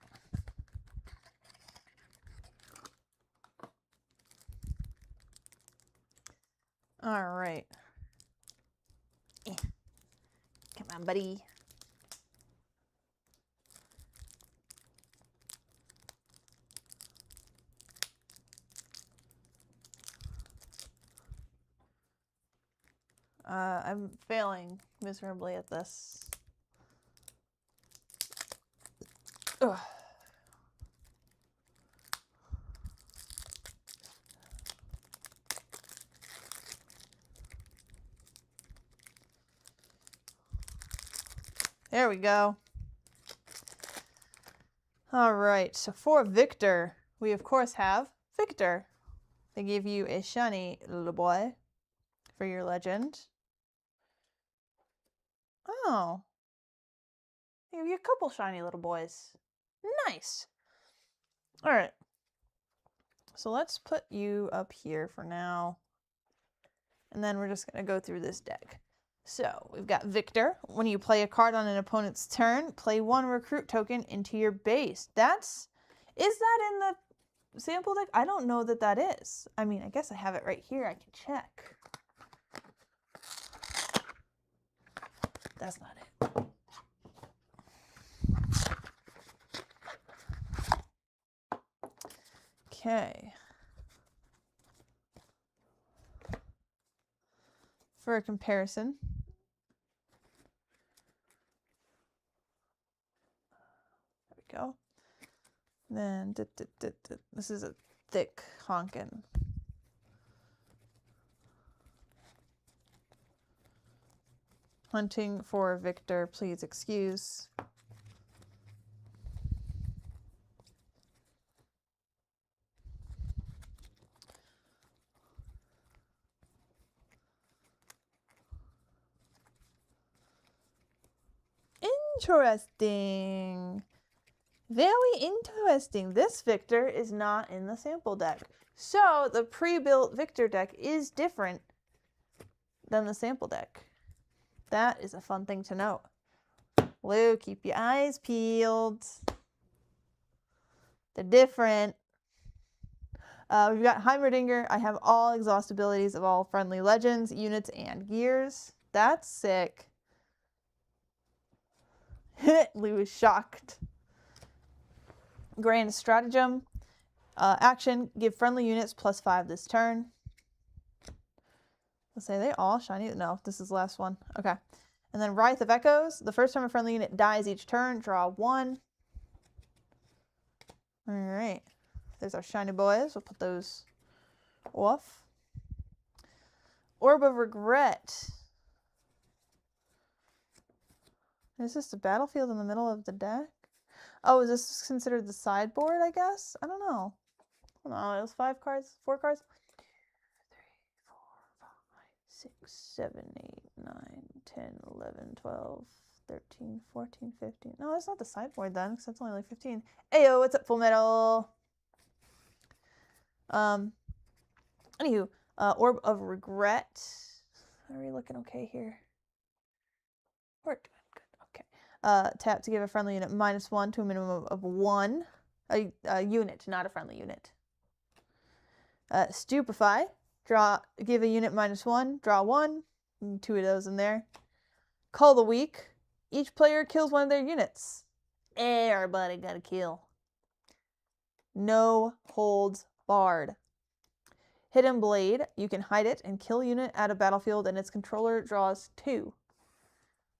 All right. Come on, buddy. I'm failing miserably at this. Ugh. There we go. All right, so for Victor, we of course have Victor. They give you a shiny little boy for your legend. Oh. They give you a couple shiny little boys. Nice. All right. So let's put you up here for now. And then we're just going to go through this deck. So we've got Victor. When you play a card on an opponent's turn, play 1 recruit token into your base. Is that in the sample deck? I don't know that that is. I mean, I guess I have it right here. I can check. That's not it. Okay. For a comparison, there we go. Then this is a thick honkin'. Hunting for Victor, please excuse. Interesting. Very interesting. This Victor is not in the sample deck. So the pre-built Victor deck is different than the sample deck. That is a fun thing to note. Lou, keep your eyes peeled. They're different. We've got Heimerdinger. I have all exhaust abilities of all friendly legends, units, and gears. That's sick. Lou is shocked. Grand Stratagem. Action, give friendly units +5 this turn. Let's say they all shiny. No, this is the last one. Okay. And then Wraith of Echoes. The first time a friendly unit dies each turn, draw 1. All right. There's our shiny boys. We'll put those off. Orb of Regret. Is this the battlefield in the middle of the deck? Oh, is this considered the sideboard, I guess? I don't know. It was 5 cards, 4 cards. 1, 2, 3, 4, 5, 6, 7, 8, 9, 10, 11, 12, 13, 14, 15. No, that's not the sideboard then, because that's only like 15. Ayo, what's up, Full Metal? Anywho, Orb of Regret. Are we looking okay here? We're doing good. Okay. Tap to give a friendly unit -1 to a minimum of 1. A unit, not a friendly unit. Stupefy. Give a unit -1, draw 1. 2 of those in there. Call the Weak. Each player kills one of their units. Everybody got a kill. No holds barred. Hidden Blade. You can hide it and kill a unit at a battlefield and its controller draws 2.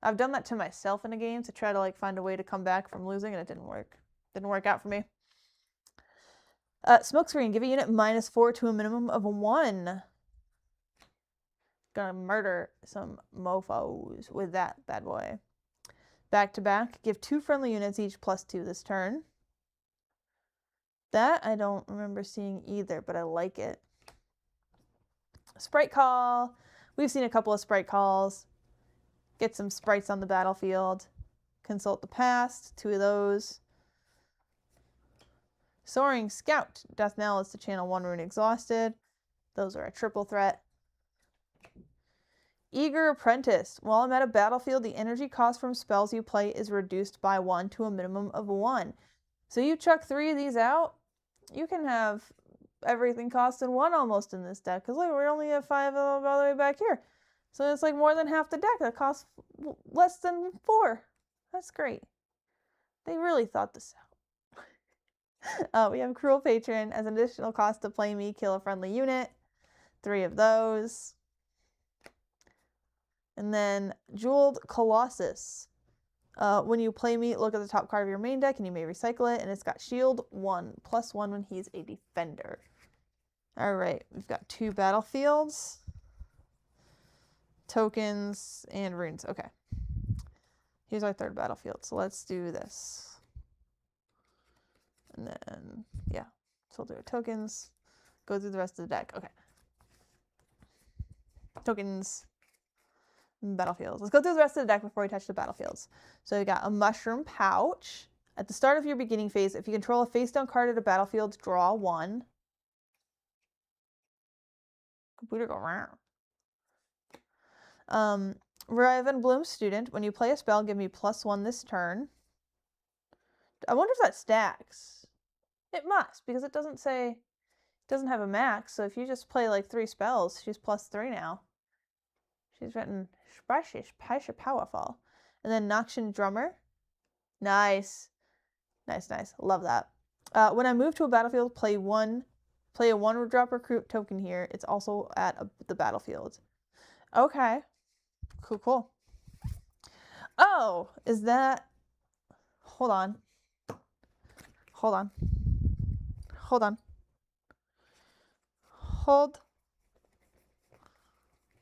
I've done that to myself in a game to try to like find a way to come back from losing, and it didn't work. Didn't work out for me. Smokescreen. Give a unit -4 to a minimum of 1. Gonna murder some mofos with that bad boy. Back to back. Give 2 friendly units each +2 this turn. That I don't remember seeing either, but I like it. Sprite Call. We've seen a couple of Sprite Calls. Get some sprites on the battlefield. Consult the past. 2 of those. Soaring Scout. Death Knell is to channel 1 rune exhausted. Those are a triple threat. Eager Apprentice. While I'm at a battlefield, the energy cost from spells you play is reduced by 1 to a minimum of 1. So you chuck 3 of these out, you can have everything costing 1 almost in this deck. Because look, we're only at 5 all the way back here. So it's like more than half the deck that costs less than 4. That's great. They really thought this out. We have Cruel Patron as an additional cost to play me, kill a friendly unit. 3 of those. And then Jeweled Colossus. When you play me, look at the top card of your main deck and you may recycle it. And it's got shield 1 +1 when he's a defender. Alright, we've got 2 battlefields. Tokens and runes. Okay. Here's our 3rd battlefield. So let's do this. And then, yeah. So we'll do our tokens. Go through the rest of the deck. Okay. Tokens. Battlefields. Let's go through the rest of the deck before we touch the battlefields. So we got a Mushroom Pouch. At the start of your beginning phase, if you control a face-down card at a battlefield, draw 1. Computer go round. Raven Bloom Student. When you play a spell, give me +1 this turn. I wonder if that stacks. It must, because it doesn't say, it doesn't have a max. So if you just play like 3 spells, she's +3 now. She's written Sprashish, powerful. And then Noxian Drummer. Nice. Nice, nice. Love that. When I move to a battlefield, play a 1-drop recruit token here. It's also at the battlefield. Okay. Cool, cool. Oh, is that... Hold on. Hold on. Hold on. Hold.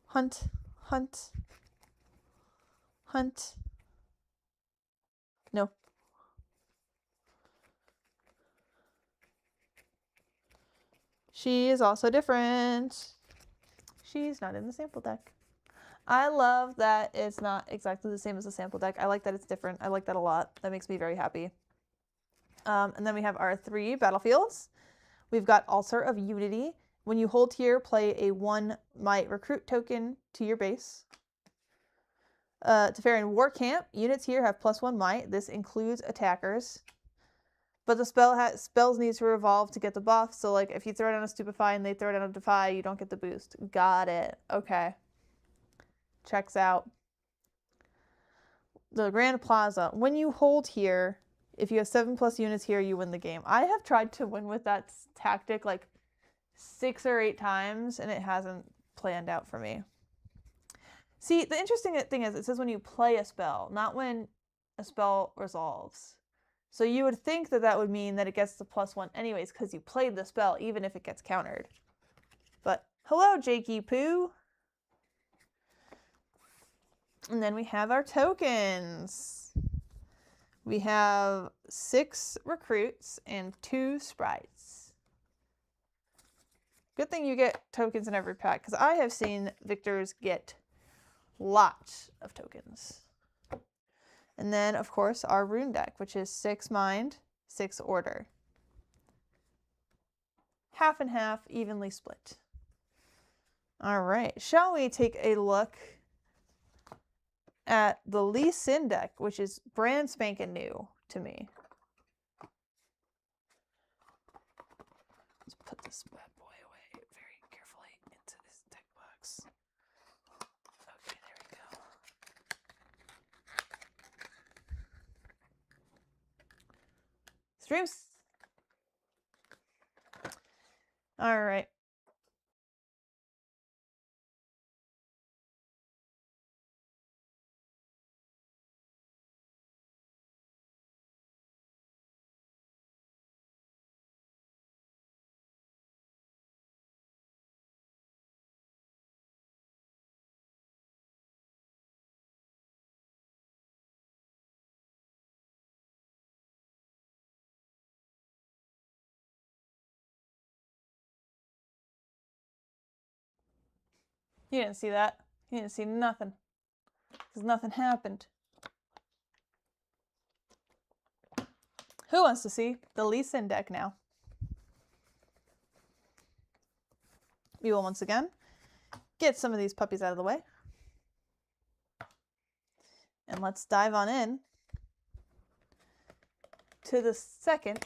Hunt. Hunt. Hunt. No. She is also different. She's not in the sample deck. I love that it's not exactly the same as the sample deck. I like that it's different. I like that a lot. That makes me very happy. And then we have our 3 battlefields. We've got Altar of Unity. When you hold here, play a 1 might recruit token to your base. Teferian War Camp. Units here have +1 might. This includes attackers. But the spells need to evolve to get the buff. So like if you throw down a Stupefy and they throw down a Defy, you don't get the boost. Got it. Okay. Checks out. The Grand Plaza. When you hold here, if you have 7+ units here, you win the game. I have tried to win with that tactic like 6 or 8 times, and it hasn't planned out for me. See, the interesting thing is it says when you play a spell, not when a spell resolves. So you would think that that would mean that it gets the +1 anyways because you played the spell, even if it gets countered. But hello, Jakey Poo. And then we have our tokens. We have 6 recruits and 2 sprites. Good thing you get tokens in every pack, because I have seen victors get lots of tokens. And then, of course, our rune deck, which is 6 mind, 6 order. Half and half, evenly split. All right, shall we take a look at the Lee Sin deck, which is brand spanking new to me. Let's put this bad boy away very carefully into this deck box. Okay, there we go. Streams. All right. You didn't see that. You didn't see nothing. Because nothing happened. Who wants to see the Lee Sin deck now? We will once again get some of these puppies out of the way. And let's dive on in to the second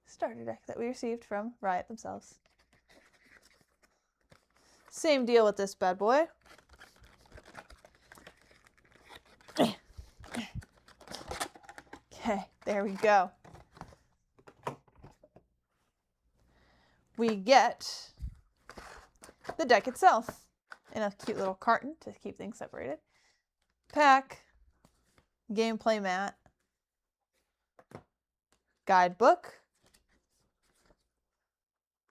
starter deck that we received from Riot themselves. Same deal with this bad boy. Okay, there we go. We get the deck itself in a cute little carton to keep things separated. Pack, gameplay mat, guidebook.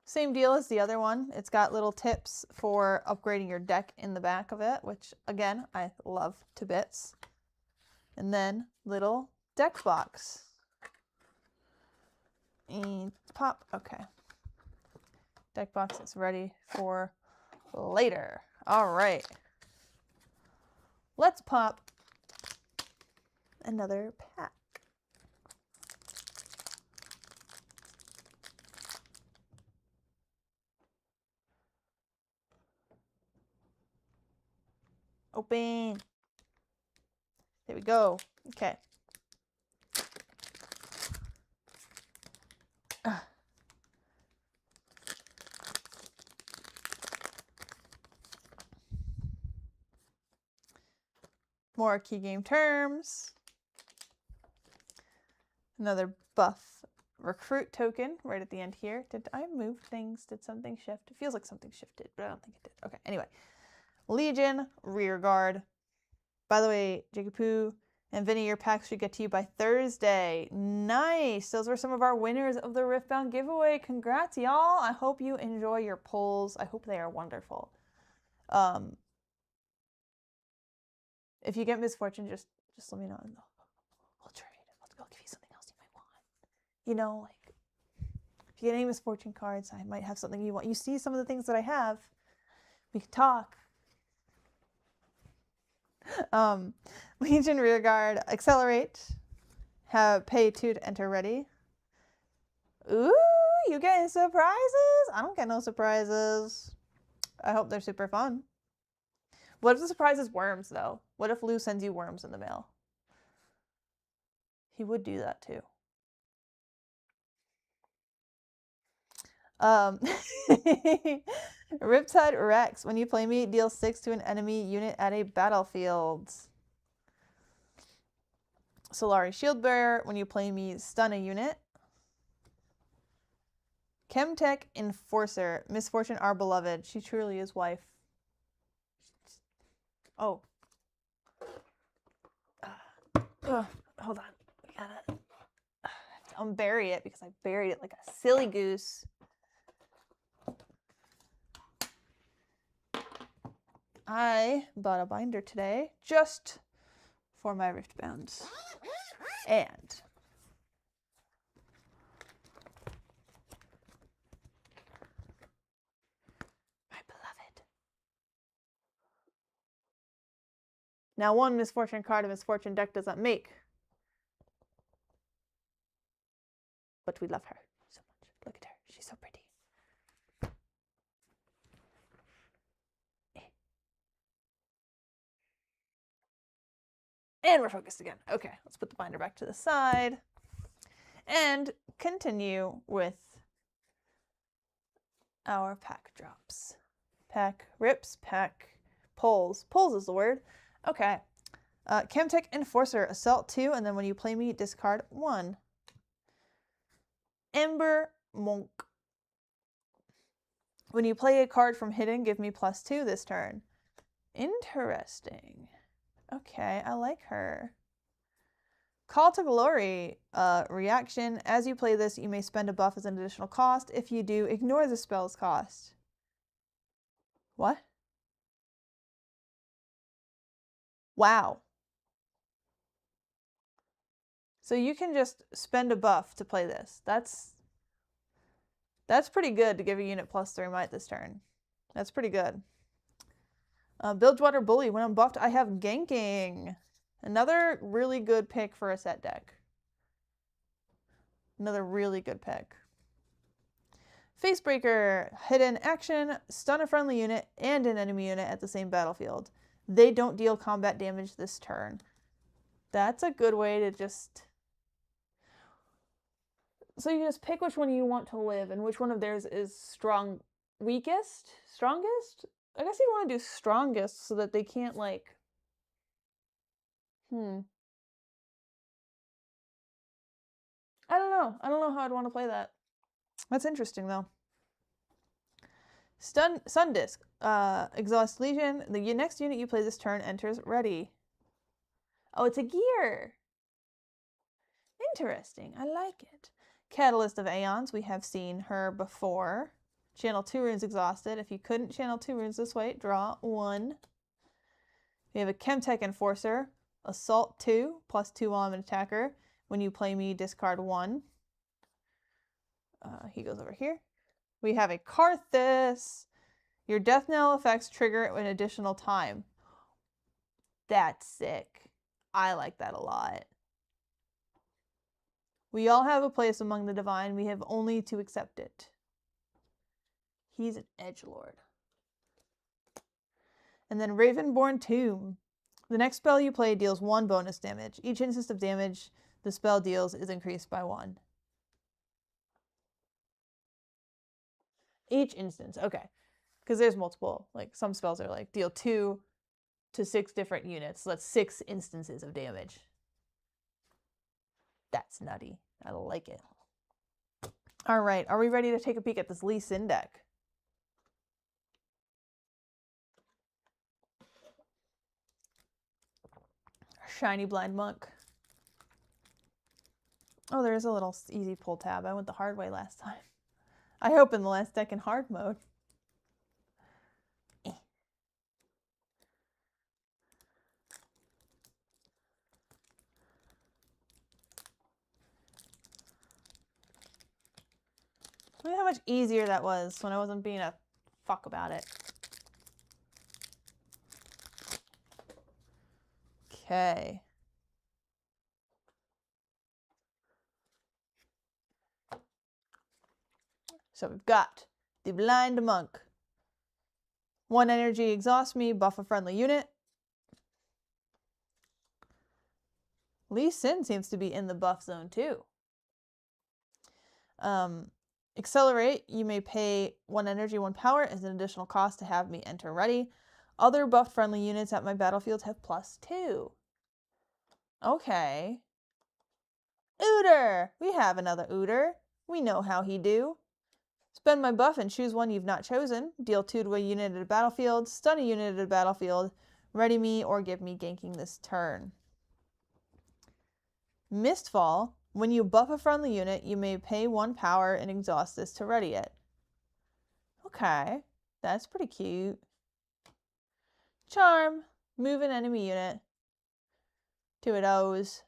Same deal as the other one. It's got little tips for upgrading your deck in the back of it, which again, I love to bits. And then little deck box. And pop, okay. Deck box is ready for later. All right. Let's pop another pack. Open. There we go. Okay. More key game terms. Another buff recruit token right at the end here. Did I move things? Did something shift? It feels like something shifted, but I don't think it did. Okay, anyway. Legion, rear guard. By the way, Jigapoo and Vinny, your packs should get to you by Thursday. Nice. Those were some of our winners of the Riftbound giveaway. Congrats, y'all. I hope you enjoy your polls. I hope they are wonderful. If you get misfortune, just let me know. I'll trade. I'll give you something else you might want. You know, like if you get any misfortune cards, I might have something you want. You see some of the things that I have. We can talk. Legion Rearguard, accelerate. Have pay 2 to enter ready. Ooh, you getting surprises? I don't get no surprises. I hope they're super fun. What if the surprise is worms, though? What if Lou sends you worms in the mail? He would do that, too. Riptide Rex. When you play me, deal 6 to an enemy unit at a battlefield. Solari Shield Bearer. When you play me, stun a unit. Chemtech Enforcer. Misfortune Our Beloved. She truly is wife. Oh. Hold on. I gotta unbury it because I buried it like a silly goose. I bought a binder today just for my Riftbound. And my beloved. Now, one misfortune card a misfortune deck does not make. But we love her so much. Look at her. She's so pretty. And we're focused again. Okay, let's put the binder back to the side and continue with our pack drops. Pack rips, pack pulls. Pulls is the word. Okay. Chemtech Enforcer, Assault 2, and then when you play me, discard 1. Ember Monk. When you play a card from Hidden, give me +2 this turn. Interesting. Okay, I like her. Call to Glory. Reaction. As you play this, you may spend a buff as an additional cost. If you do, ignore the spell's cost. What? Wow. So you can just spend a buff to play this. That's pretty good to give a unit +3 might this turn. That's pretty good. Bilgewater Bully. When I'm buffed, I have ganking. Another really good pick for a set deck. Another really good pick. Facebreaker. Hidden action. Stun a friendly unit and an enemy unit at the same battlefield. They don't deal combat damage this turn. That's a good way to just... So you just pick which one you want to live and which one of theirs is weakest? Strongest? I guess you'd want to do strongest so that they can't, like... I don't know. I don't know how I'd want to play that. That's interesting, though. Sun Disc. Exhaust Legion. The next unit you play this turn enters ready. Oh, it's a gear. Interesting. I like it. Catalyst of Aeons. We have seen her before. Channel 2 runes exhausted. If you couldn't channel 2 runes this way, draw 1. We have a Chemtech Enforcer. Assault 2, +2 while I'm an attacker. When you play me, discard 1. He goes over here. We have a Karthus. Your death knell effects trigger an additional time. That's sick. I like that a lot. We all have a place among the divine. We have only to accept it. He's an edgelord. And then Ravenborn Tomb. The next spell you play deals 1 bonus damage. Each instance of damage the spell deals is increased by 1. Each instance, okay. Because there's multiple, like some spells are like deal 2 to 6 different units. So that's 6 instances of damage. That's nutty. I like it. All right, are we ready to take a peek at this Lee Sin deck? Shiny Blind Monk. Oh, there is a little easy pull tab. I went the hard way last time. I opened the last deck in hard mode. Look at how much easier that was when I wasn't being a fuck about it. Okay. So we've got the Blind Monk. 1 energy exhausts me, buff a friendly unit. Lee Sin seems to be in the buff zone too. Accelerate, you may pay 1 energy, 1 power as an additional cost to have me enter ready. Other buffed friendly units at my battlefield have +2. Okay. Ooter! We have another Ooter. We know how he do. Spend my buff and choose one you've not chosen. Deal 2 to a unit at a battlefield. Stun a unit at a battlefield. Ready me or give me ganking this turn. Mistfall. When you buff a friendly unit, you may pay 1 power and exhaust this to ready it. Okay, that's pretty cute. Charm. Move an enemy unit. 2 of those.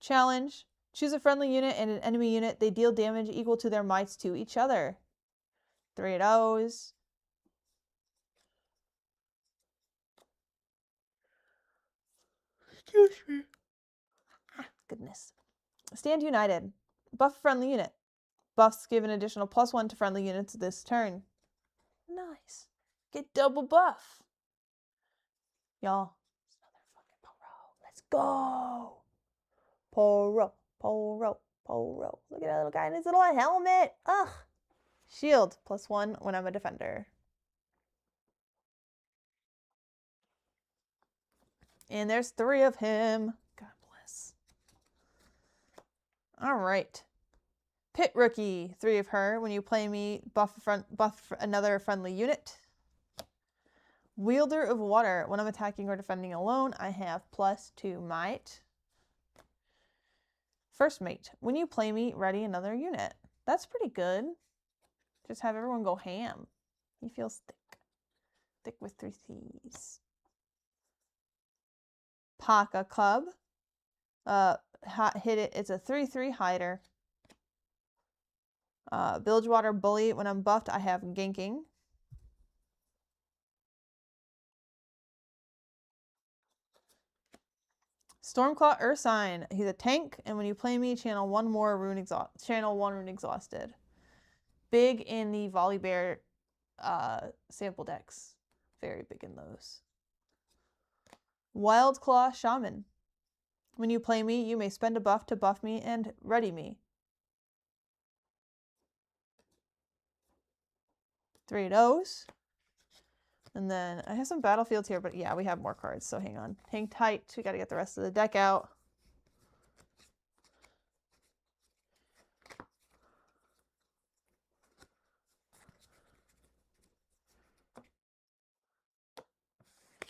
Challenge. Choose a friendly unit and an enemy unit. They deal damage equal to their mights to each other. 3 of those. Excuse me. Goodness. Stand United. Buff a friendly unit. Buffs give an additional +1 to friendly units this turn. Nice. Get double buff. Y'all, it's another fucking Poro. Let's go. Poro, Poro, Poro. Look at that little guy in his little helmet. Ugh. Shield, +1 when I'm a defender. And there's 3 of him. God bless. All right. Pit Rookie, 3 of her. When you play me, buff another friendly unit. Wielder of Water. When I'm attacking or defending alone, I have +2 might. First Mate. When you play me, ready another unit. That's pretty good. Just have everyone go ham. He feels thick. Thick with 3 C's. Paka Club. Hit it. It's a 3/3 hider. Bilgewater Bully. When I'm buffed, I have ganking. Stormclaw Ursine. He's a tank, and when you play me, channel 1 rune exhausted. Big in the Volibear sample decks. Very big in those. Wildclaw Shaman. When you play me, you may spend a buff to buff me and ready me. 3 of those. And then I have some battlefields here, but yeah, we have more cards, so hang on. Hang tight. We got to get the rest of the deck out.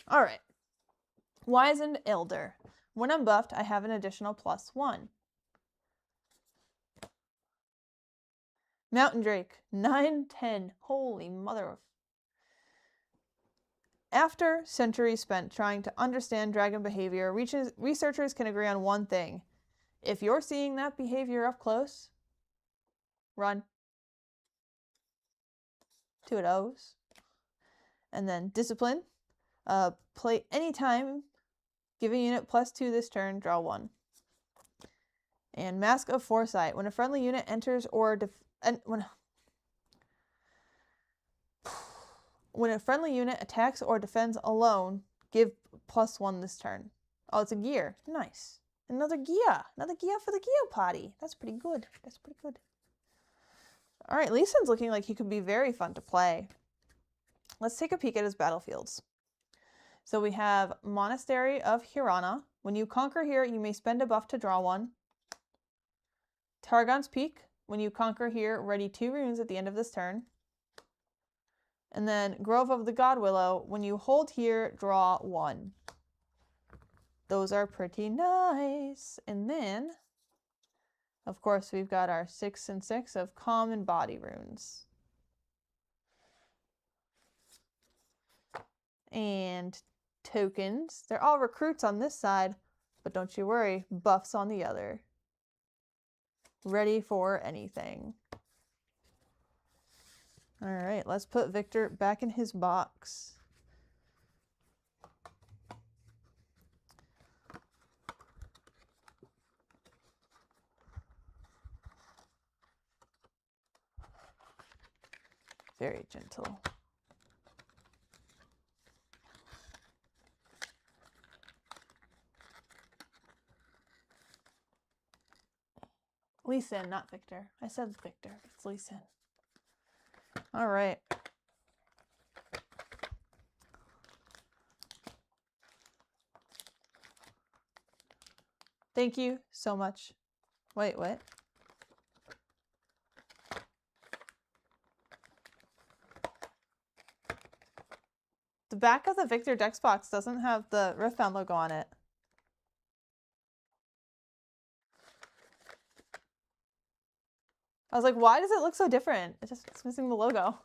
All right. Wizened Elder. When I'm buffed, I have an additional +1. Mountain Drake. 9/10. Holy mother of... After centuries spent trying to understand dragon behavior, researchers can agree on one thing. If you're seeing that behavior up close, run. 2 of those. And then Discipline. Play anytime. Give a unit +2 this turn. Draw 1. And Mask of Foresight. When a friendly unit enters or when a friendly unit attacks or defends alone, give +1 this turn. Oh, it's a gear. Nice. Another gear. Another gear for the gear party. That's pretty good. That's pretty good. All right, Lee Sin's looking like he could be very fun to play. Let's take a peek at his battlefields. So we have Monastery of Hirana. When you conquer here, you may spend a buff to draw 1. Targon's Peak. When you conquer here, ready 2 runes at the end of this turn. And then Grove of the Godwillow. When you hold here, draw 1. Those are pretty nice. And then, of course, we've got our 6 and 6 of Calm and Body runes. And tokens. They're all recruits on this side, but don't you worry, buffs on the other. Ready for anything. All right, let's put Victor back in his box. Very gentle. Lee Sin, not Victor. I said Victor. It's Lee Sin. All right. Thank you so much. Wait, what? The back of the Victor Dex box doesn't have the Riftbound logo on it. I was like, why does it look so different? It's missing the logo.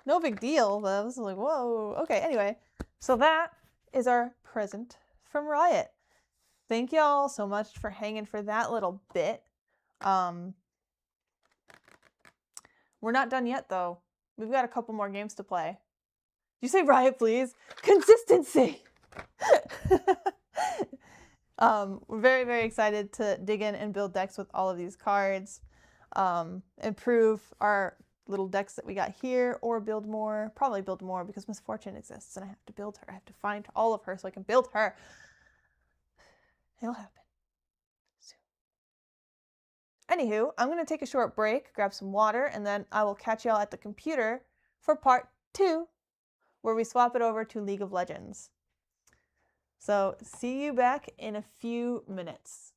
No big deal, but I was like, whoa. Okay, anyway. So that is our present from Riot. Thank y'all so much for hanging for that little bit. We're not done yet, though. We've got a couple more games to play. You say Riot, please? Consistency! We're very, very excited to dig in and build decks with all of these cards. Improve our little decks that we got here, or build more. Probably build more because Miss Fortune exists and I have to build her. I have to find all of her so I can build her. It'll happen soon. Anywho, I'm going to take a short break, grab some water, and then I will catch y'all at the computer for part 2, where we swap it over to League of Legends. So see you back in a few minutes.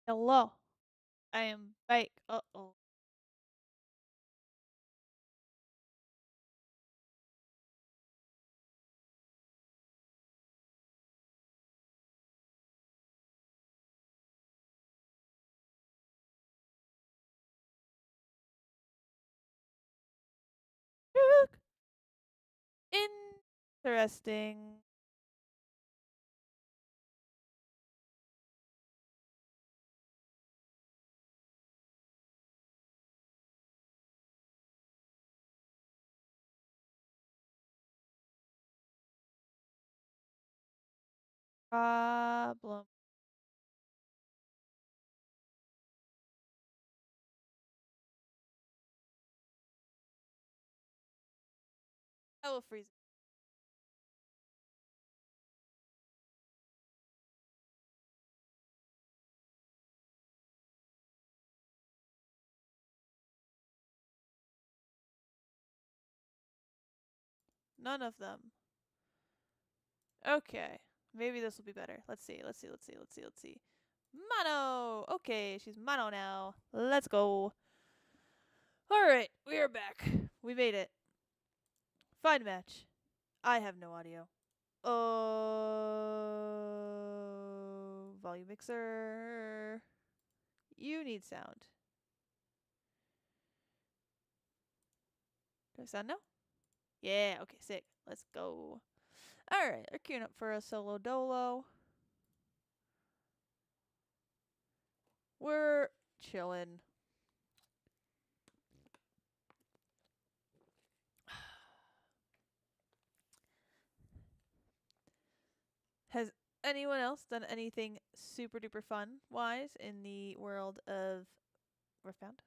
Hello. I am back. Uh-oh. Interesting. Problem. I will freeze it. None of them. Okay. Maybe this will be better. Let's see. Mono! Okay, she's mono now. Let's go. Alright, we are back. We made it. Find match. I have no audio. Volume mixer. You need sound. Do I sound now? Yeah, okay, sick. Let's go. Alright, they're queuing up for a solo dolo. We're chilling. Has anyone else done anything super duper fun wise in the world of Riftbound?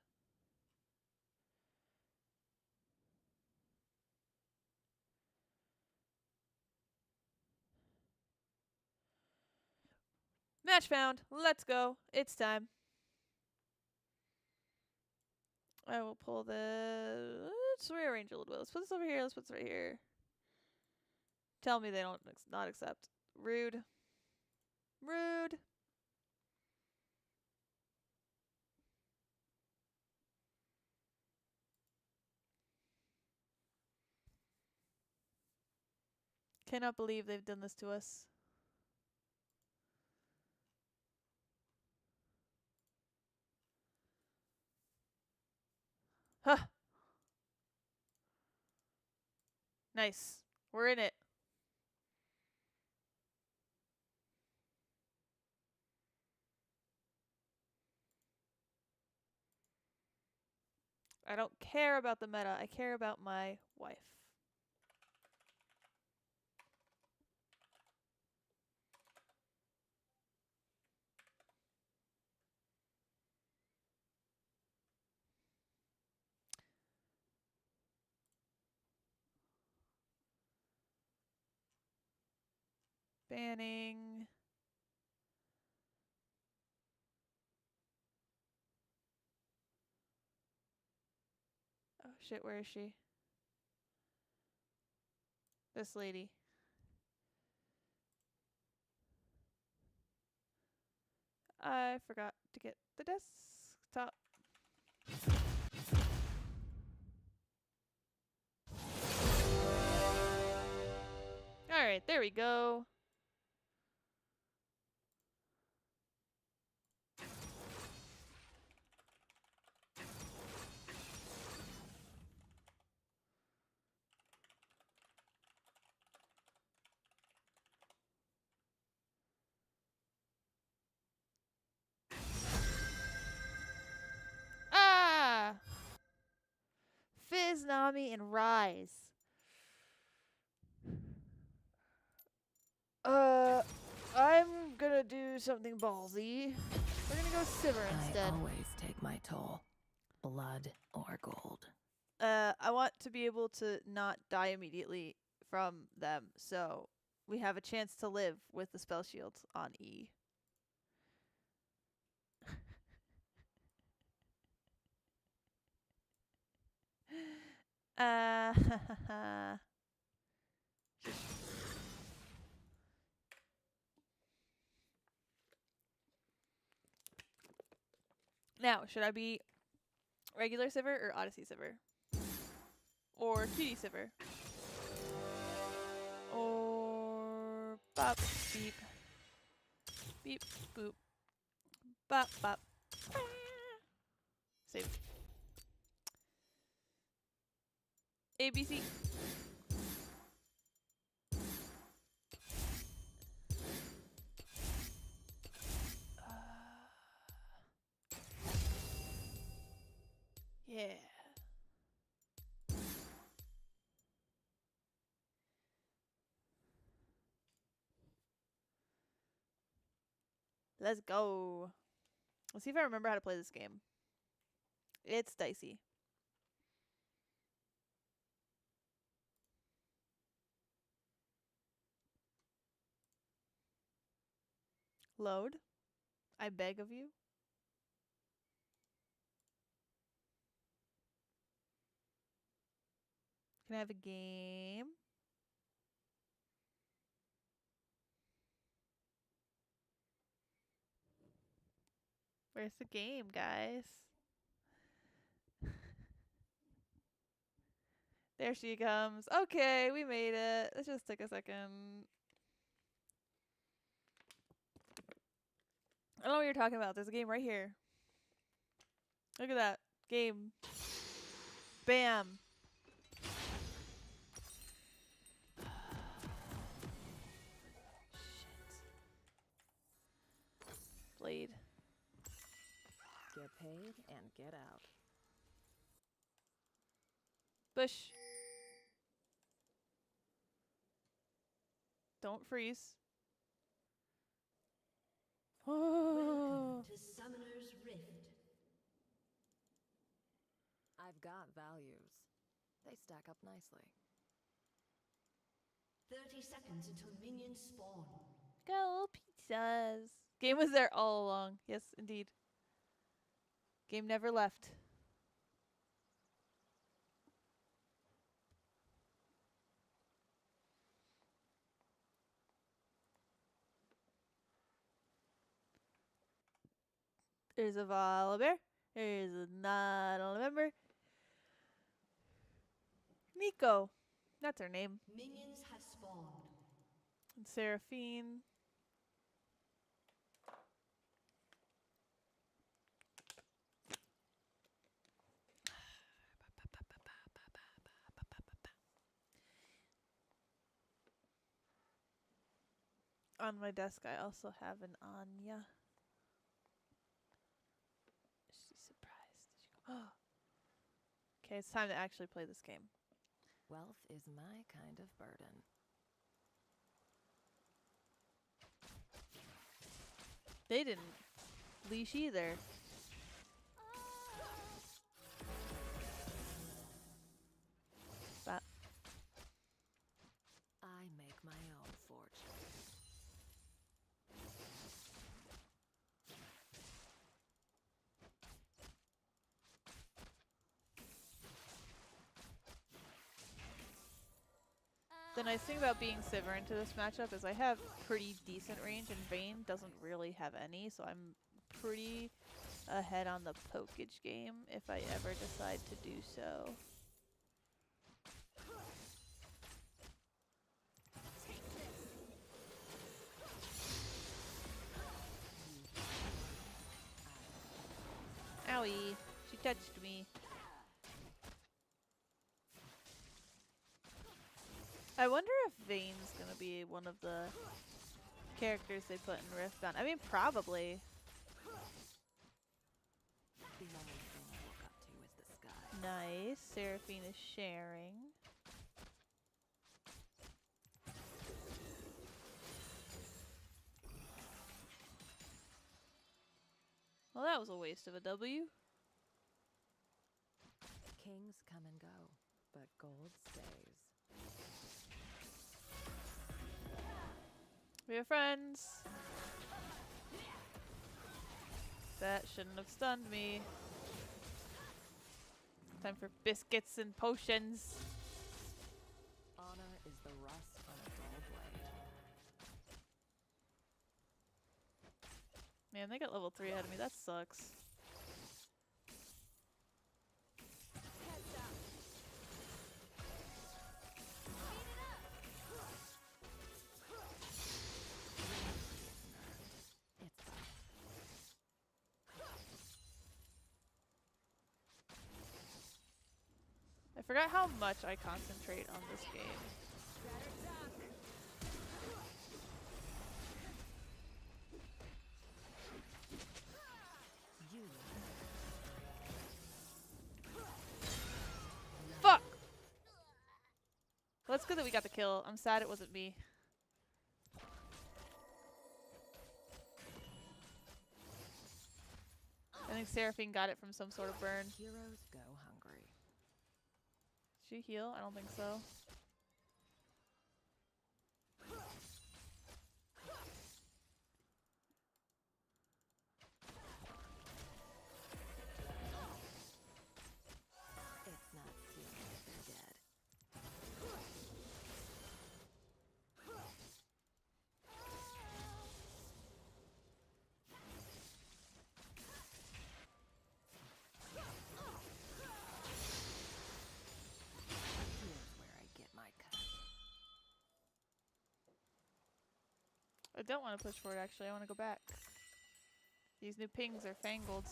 Match found. Let's go. It's time. I will pull the. Let's rearrange a little bit. Let's put this over here. Let's put this right here. Tell me they don't not accept. Rude. Rude. Cannot believe they've done this to us. Huh. Nice. We're in it. I don't care about the meta. I care about my wife. Banning. Oh shit, where is she? This lady. I forgot to get the desktop. Alright, there we go. Ah! Fizz, Nami, and Rise. I'm gonna do something ballsy. We're gonna go Sivir instead. I always take my toll. Blood or gold. I want to be able to not die immediately from them, so we have a chance to live with the spell shield on E. uh, Now, should I be regular Sivir or Odyssey Sivir? Or Cutie Sivir? Or bop beep. Beep boop. Bop bop. Save. ABC. Yeah. Let's go. Let's see if I remember how to play this game. It's dicey. Load. I beg of you. Can I have a game? Where's the game, guys? There she comes. Okay, we made it. It just took a second. I don't know what you're talking about. There's a game right here. Look at that. Game. Bam. Shit. Blade. Get paid and get out. Bush. Don't freeze. Welcome to Summoner's Rift. I've got values. They stack up nicely. 30 seconds until minions spawn. Go pizzas. Game was there all along. Yes, indeed. Game never left. There's a Volibear. There's a not a member. Nico. That's her name. Minions have spawned. And Seraphine. On my desk, I also have an Anya. She's surprised. Okay, it's time to actually play this game. Wealth is my kind of burden. They didn't leash either. But I make my own fortune. the nice thing about being Sivir into this matchup is I have pretty decent range, and Vayne doesn't really have any, so I'm pretty ahead on the pokage game if I ever decide to do so. Owie, she touched me. I wonder if Vayne's gonna be one of the characters they put in Riftbound. I mean, probably. The only thing I look up to is the sky. Nice. Seraphine is sharing. Well, that was a waste of a W. Kings come and go, but gold stays. We are friends. That shouldn't have stunned me. Time for biscuits and potions. Honor is the rust on a dull blade. Man, they got level 3 ahead of me. That sucks. forgot how much I concentrate on this game. Fuck! Well, it's good that we got the kill. I'm sad it wasn't me. I think Seraphine got it from some sort of burn. Heroes go hungry. Did she heal? I don't think so. It's not feeling like they're dead. Here's where I get my cut. I don't want to push forward, actually. I want to go back. These new pings are fangled.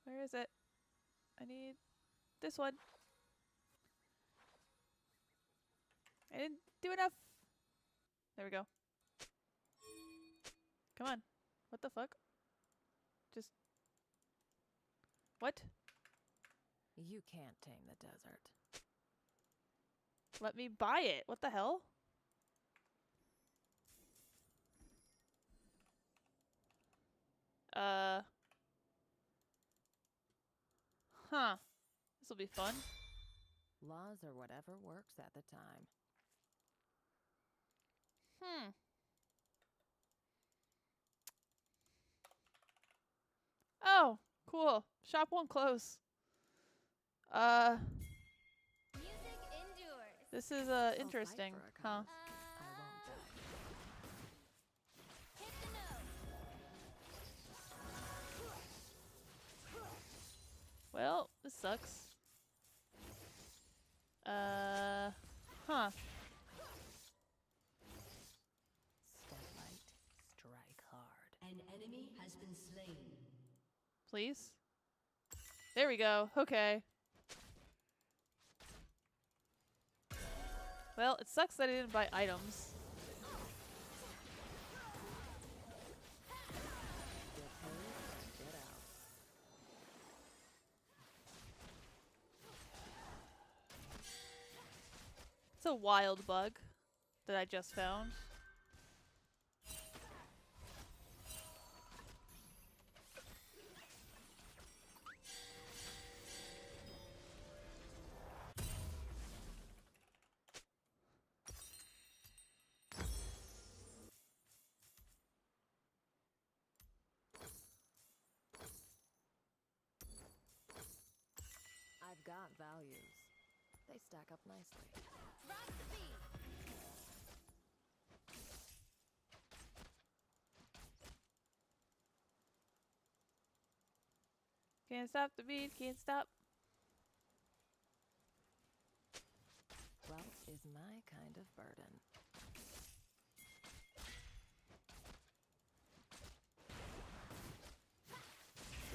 Where is it? I need this one. I didn't do enough. There we go. Come on. What the fuck? Just... What? You can't tame the desert. Let me buy it. What the hell? Huh. This will be fun. Laws are whatever works at the time. Oh, cool. Shop won't close. Music endures. This is I'll fight interesting, for a huh? cause. I won't die. Hit the note. Well, this sucks. Huh. Step light, strike hard. An enemy has been slain. Please? There we go. Okay. Well, it sucks that I didn't buy items. Get paid and get out. It's a wild bug that I just found. I've got values. They stack up nicely. Rock the beat. Can't stop the beat, can't stop. Wealth is my kind of burden.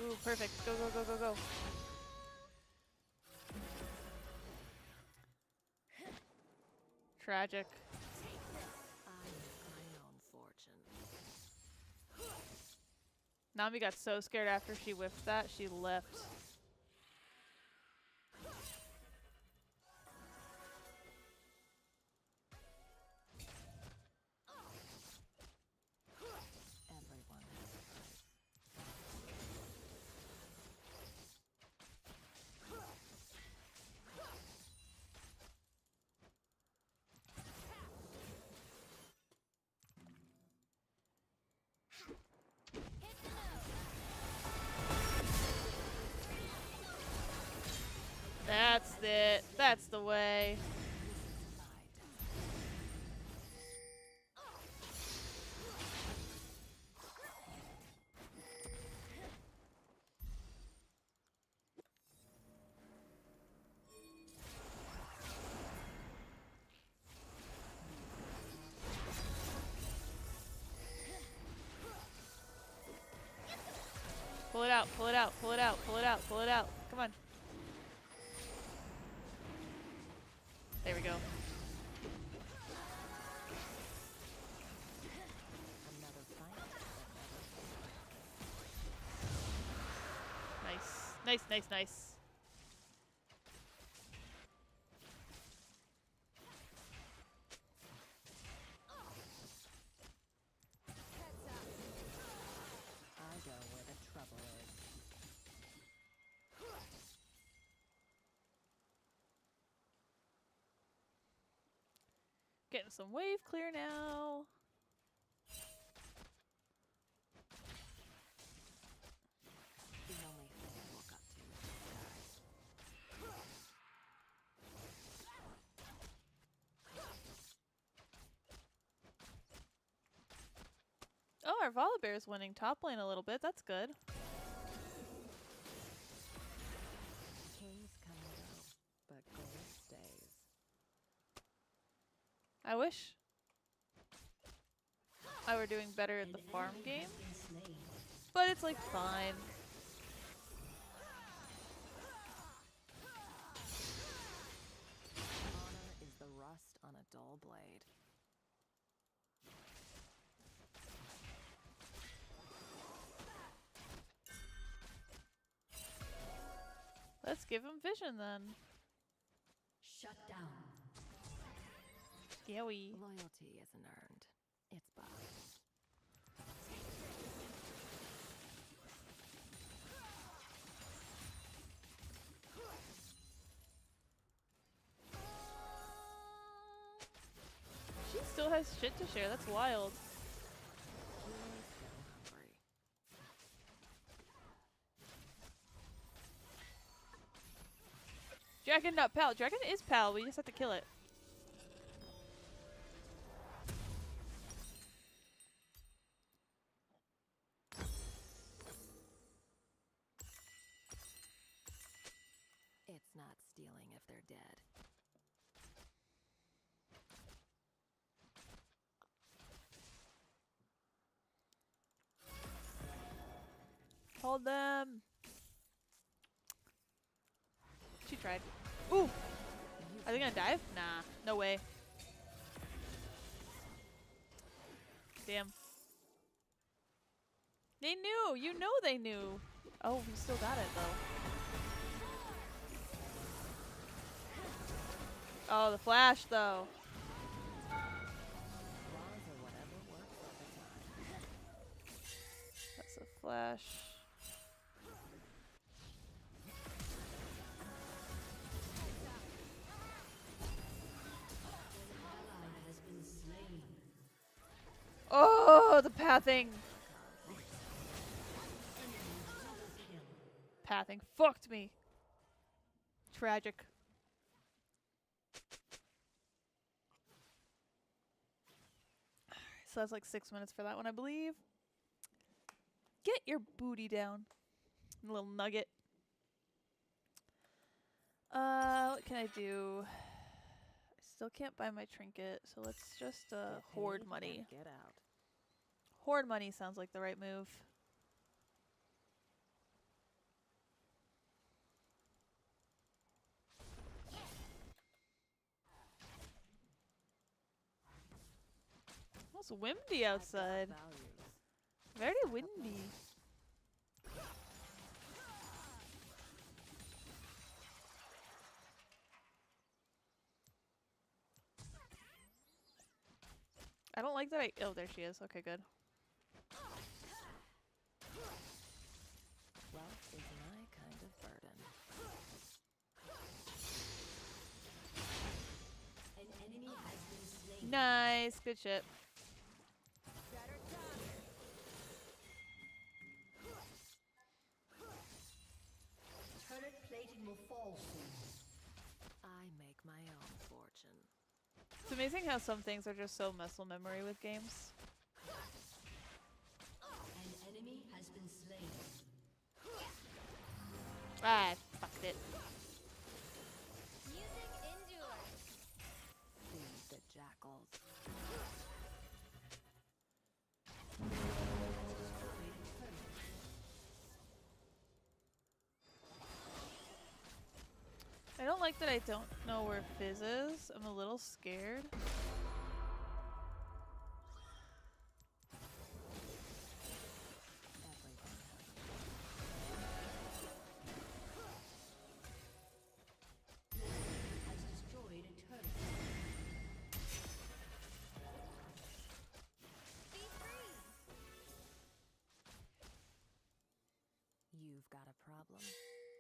Ooh, perfect. Go, go, go, go, go. Tragic. I make my own fortune. Nami got so scared after she whiffed that, she left. Everyone has a price. Hit the note. That's it. That's the way. Pull it out, pull it out, pull it out, pull it out, pull it out. Come on. There we go. Another fight. Nice. Nice, nice, nice. I go where the trouble is. Getting some wave clear now. The only thing I woke up to is the sky. Oh, our Volibear's winning top lane a little bit. That's good. Kings come and go, but gold stays. I wish I were doing better at the farm game, but it's like fine. Honor is the rust on a dull blade. Let's give him vision then. Shut down. Yeah, we. Loyalty isn't earned. It's bought. She still has shit to share. That's wild. Heroes go hungry. Dragon, not pal. Dragon is pal. We just have to kill it. It's not stealing if they're dead. Hold them. She tried. Ooh! Are they gonna dive? Nah, no way. Damn. They knew! You know they knew! Oh, he still got it though. Oh, the flash though. Laws are whatever works at the time. That's a flash. Has been slain. Oh, the pathing! Pathing fucked me. Tragic. So that's like 6 minutes for that one, I believe. Get your booty down, little nugget. What can I do? I still can't buy my trinket, so let's just Get hoard paid money. and get out. Hoard money sounds like the right move. It's windy outside. Values. Very windy. I don't like that oh, there she is. Okay, good. Wealth is my kind of burden. An enemy has been slain. Nice. Good shit. Turret plating will fall soon. I make my own fortune. It's amazing how some things are just so muscle memory with games. An enemy has been slain. Ah, fucked it. Music endures. Feed the jackals. I don't like that I don't know where Fizz is. I'm a little scared. Has destroyed a turret. You've got a problem.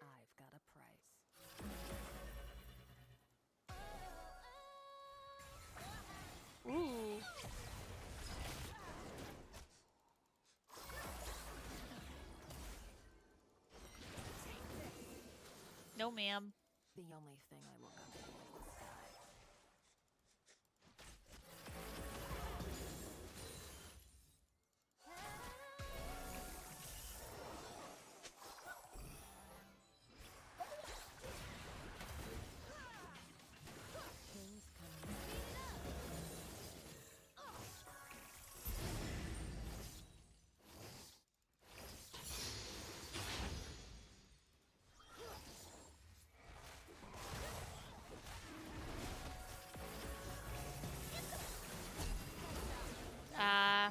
I've got a price. Ooh. No, ma'am. The only thing I look up to is the sky. King's coming. Ah.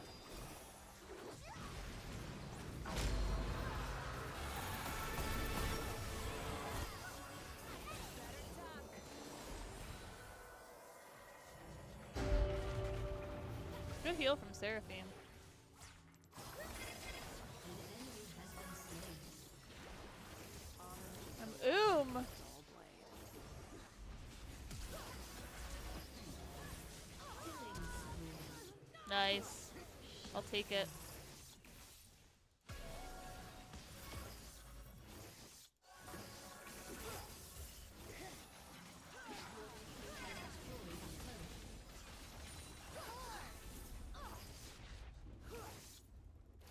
Good heal from Seraphine. Dull blade. Nice. I'll take it.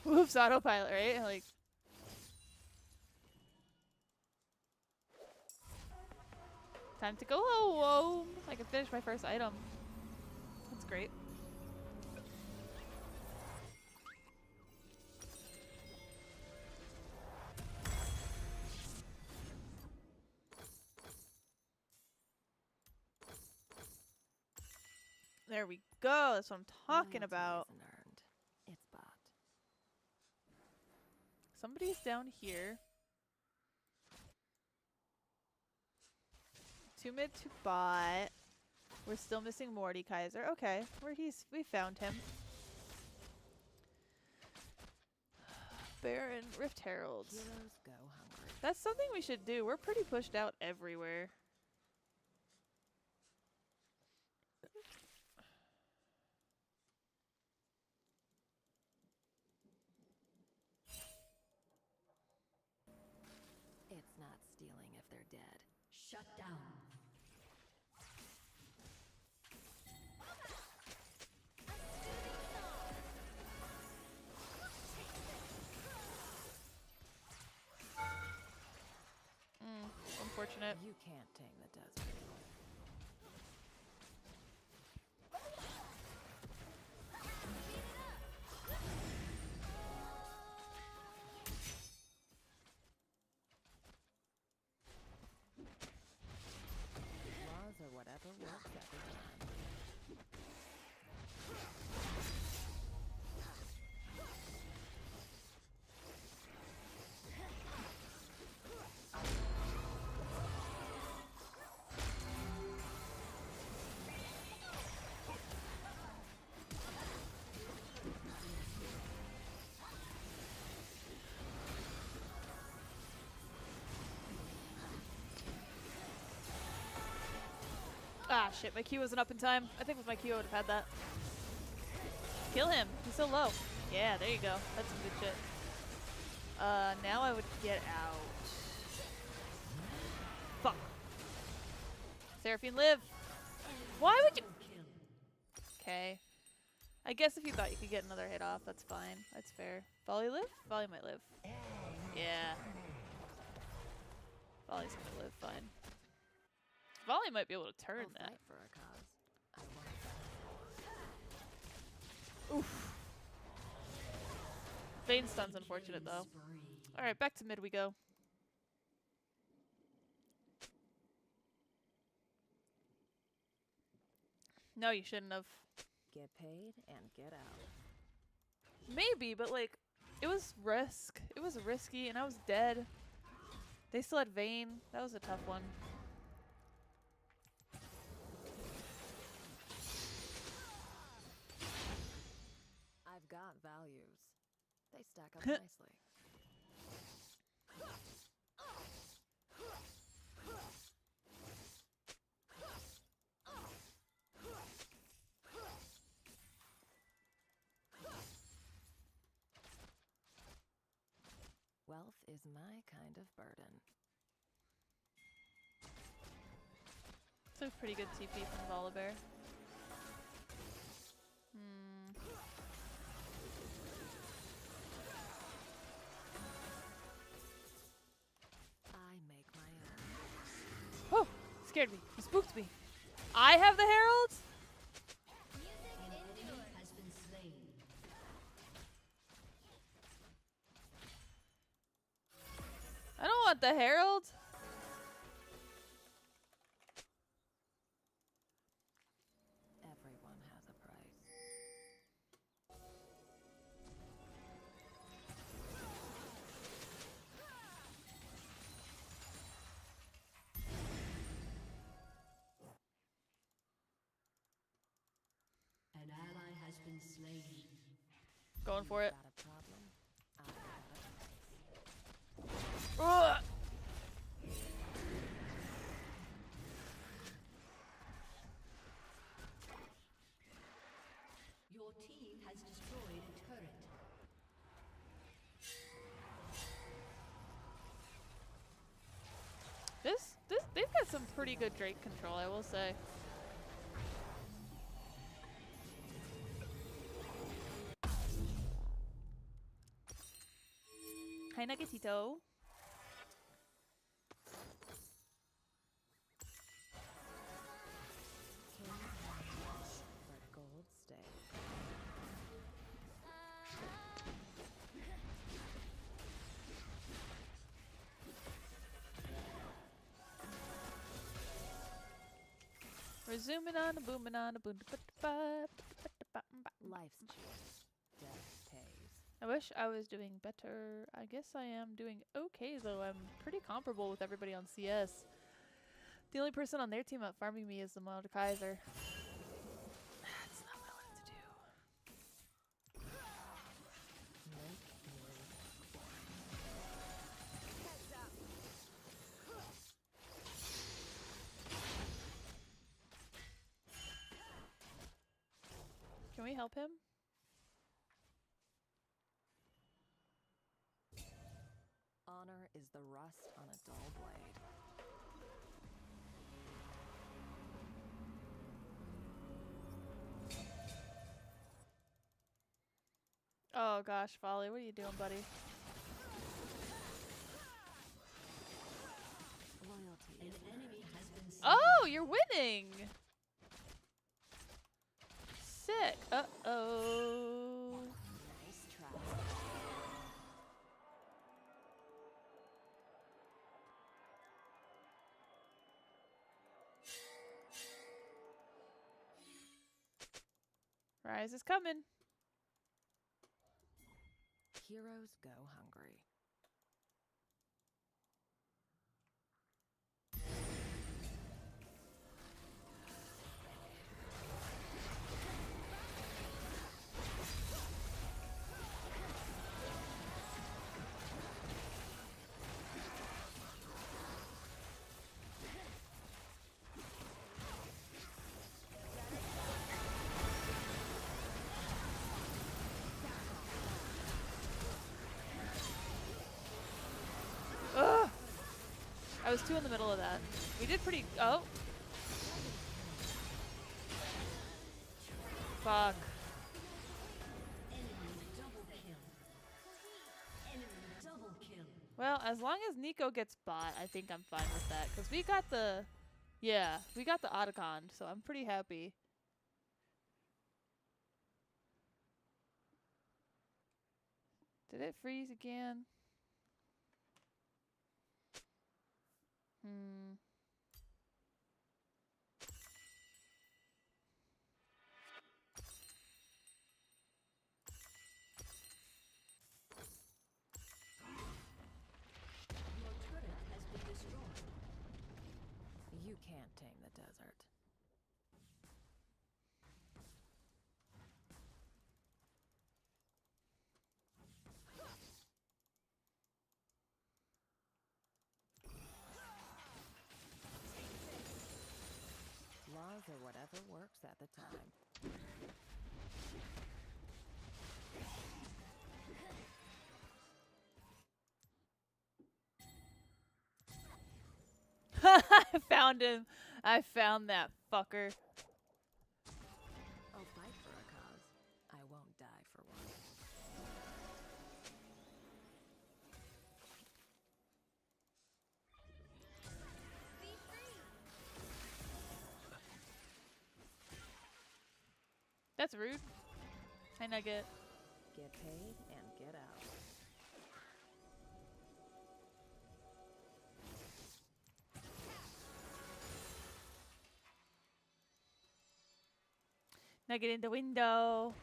Whoops, autopilot, right? Like. Time to go home. I can finish my first item. That's great. There we go. That's what I'm talking Loyalty about. isn't earned. It's bought. Somebody's down here. 2 mid, 2 bot. We're still missing Mordekaiser. Okay, we found him. Baron, Rift Heralds. Heroes go hungry. That's something we should do. We're pretty pushed out everywhere. It's not stealing if they're dead. Shut down. Unfortunate. You can't tame the desert. Laws or whatever works every time. Ah, shit. My Q wasn't up in time. I think with my Q I would have had that. Kill him. He's so low. Yeah, there you go. That's some good shit. Now I would get out. Fuck. Seraphine, live. Why would you? Okay. I guess if you thought you could get another hit off, that's fine. That's fair. Volley live? Volley might live. Yeah. Volley's gonna live fine. Volley might be able to turn I'll that. fight for a cause. I won't. Oof. Vayne stun's unfortunate though. Spree. Alright, back to mid we go. No, you shouldn't have. Get paid and get out. Maybe, but like, it was risk. It was risky, and I was dead. They still had Vayne. That was a tough one. I've got values. They stack up nicely. Wealth is my kind of burden. It's a pretty good TP from Volibear. Hmm. I make my own. Oh! Scared me. He spooked me. I have the Herald? An enemy has been slain. I don't want the Herald. Everyone has a price. An ally has been slain. Going for it. Got a problem? I've got a price. Ugh. Your team has destroyed a turret. They've got some pretty good Drake control, I will say. Hi, Nuggetito. King hands, but gold stays. We're zooming on a booming on a boom. Life's cheap. Death pays. I wish I was doing better. I guess I am doing okay, though. I'm pretty comparable with everybody on CS. The only person on their team out farming me is the Mordekaiser. That's not what I wanted to do. Make me Can we help him? honor is the rust on a dull blade. Oh gosh, Volley, what are you doing, buddy? Loyalty. An enemy has been slain. Oh, you're winning! Sick. Uh-oh. Nice try. Rise is coming. Heroes go hungry. Ugh! I was too in the middle of that. We did pretty. Oh! Fuck. Enemy double kill. Enemy double kill. Well, as long as Nico gets bot, I think I'm fine with that. Because we got the... Yeah, we got the Otacon, so I'm pretty happy. Did it freeze again? can't tame the desert. Laws are whatever works at the time. I found him. I found that fucker. I'll fight for a cause. I won't die for one. That's rude. Hi, Nugget. Get paid and get out. Nugget in the window.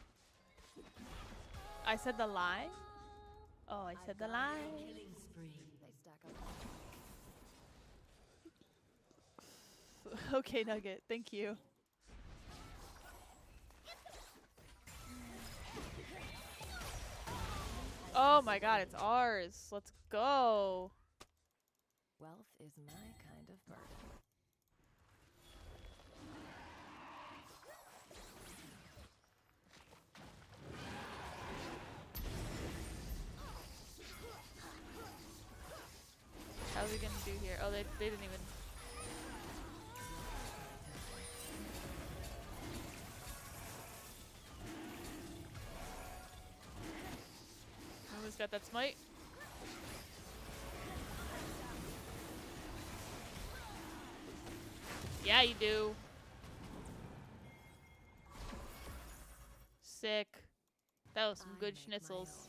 I said the lie? Oh, I said the lie. Killing spree. They stack up. Okay, Nugget. Thank you. Oh my god, it's ours. Let's go. Wealth is my kind of burden. How's he gonna do here? Oh, they didn't even. Who's got that smite? Yeah, you do. Sick. That was some I good make my own schnitzels. fortune.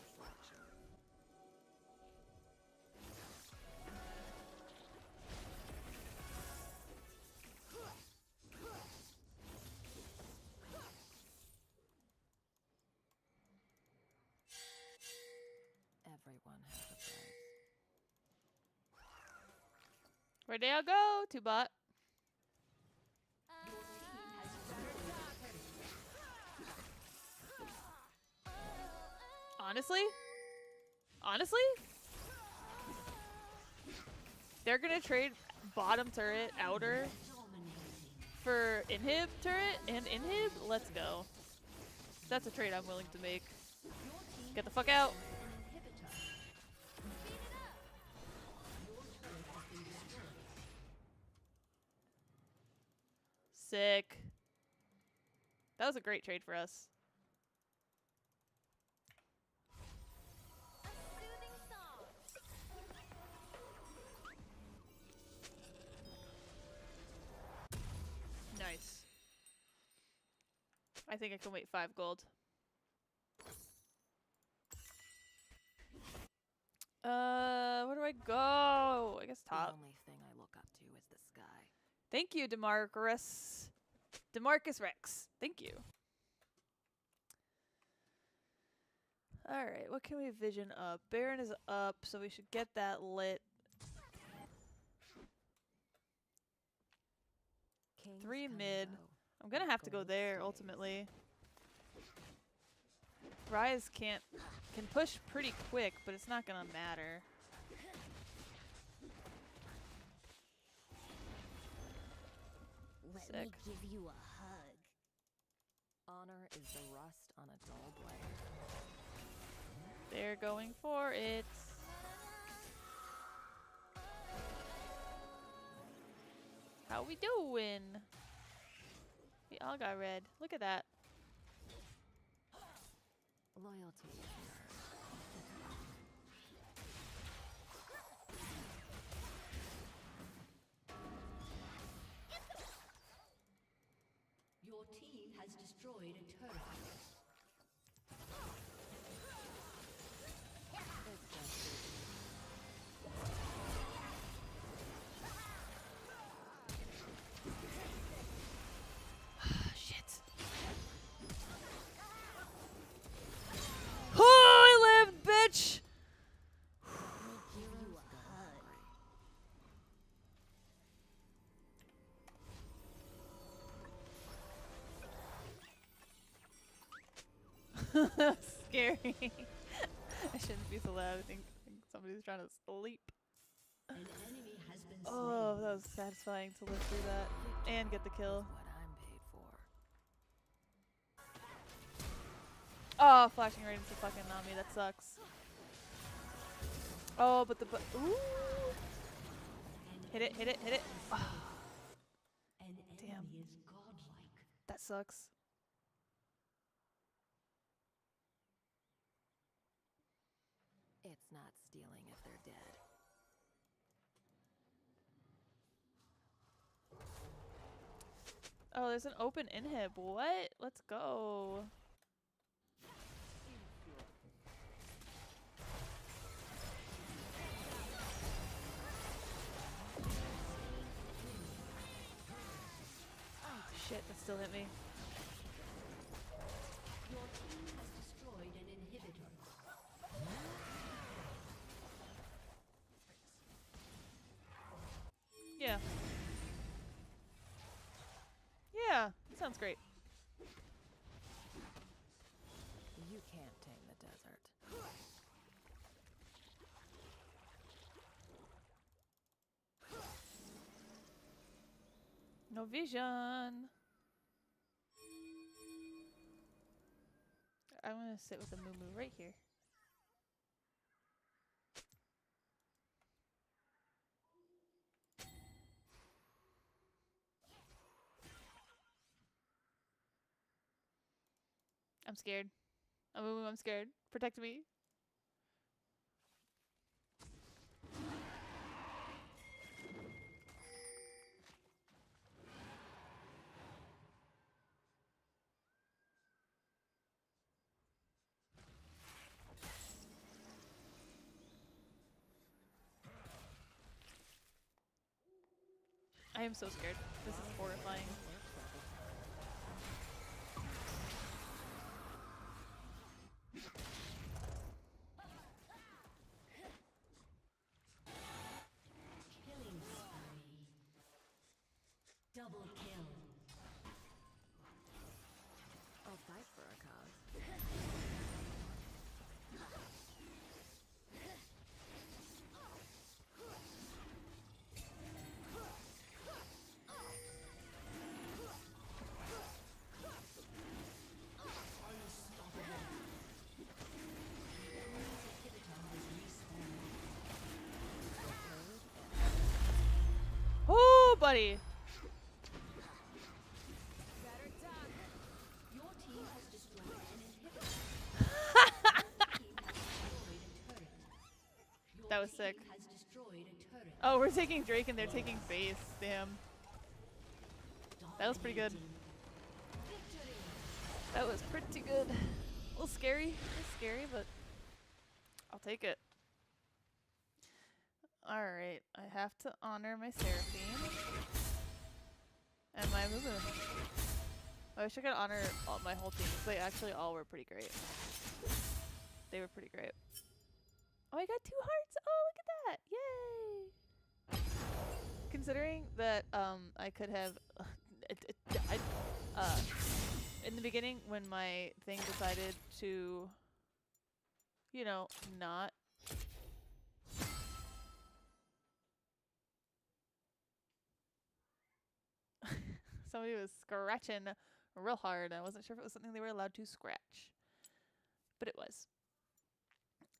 Everyone has a price. Where'd they all go? To bot. Honestly? Honestly? They're gonna trade bottom turret, outer, for inhib turret and inhib? Let's go. That's a trade I'm willing to make. Get the fuck out. Sick. That was a great trade for us. Nice. I think I can wait 5 gold. Where do I go? I guess The top. only thing I look up to is the sky. Thank you, Demarcus. Demarcus Rex. Thank you. Alright, what can we vision up? Baron is up, so we should get that lit. Kings 3 come and mid. go. I'm gonna have to go Gold there stays. ultimately. Rise can push pretty quick, but it's not gonna matter. Let Sick. me give you a hug. Honor is the rust on a dull blade. They're going for it. How we doing? We all got red. Look at that. Loyalty is earned. Your team has destroyed a turret. It's just Shit. Oh, I lived, bitch! Give you a hug. Scary. I shouldn't be so loud. I think somebody's trying to sleep. An enemy has been Oh, slain. that was satisfying to live through that and get the kill. What I'm paid for. Oh, flashing right into fucking Nami. That sucks. Oh, but the ooh. Hit it, hit it, hit it. Oh, An damn. enemy is godlike. that sucks. It's not stealing if they're dead. Oh, there's an open inhib. What? Let's go. Oh, shit, that still hit me. Your team has destroyed an inhibitor. Yeah. Yeah, sounds great. You can't tame the desert. No vision. I'm gonna sit with the moo right here. I'm scared. I'm scared. Protect me. I am so scared. This is horrifying. Killing spree. Double kill. I'll fight for a cause. Oh, buddy. Your team has destroyed an inhibitor. Your team has destroyed a turret. Your That was sick. team has destroyed a turret. Oh, we're taking Drake and they're taking base. Damn. That was pretty good. That was pretty good. A little scary. It's scary, but I'll take it. Alright, I have to honor my Seraphine. And my Mumu. I wish I could honor my whole team, because they actually all were pretty great. They were pretty great. Oh, I got 2 hearts! Oh, look at that! Yay! Considering that I could have died in the beginning when my thing decided to, you know, not. Somebody was scratching real hard. I wasn't sure if it was something they were allowed to scratch, but it was.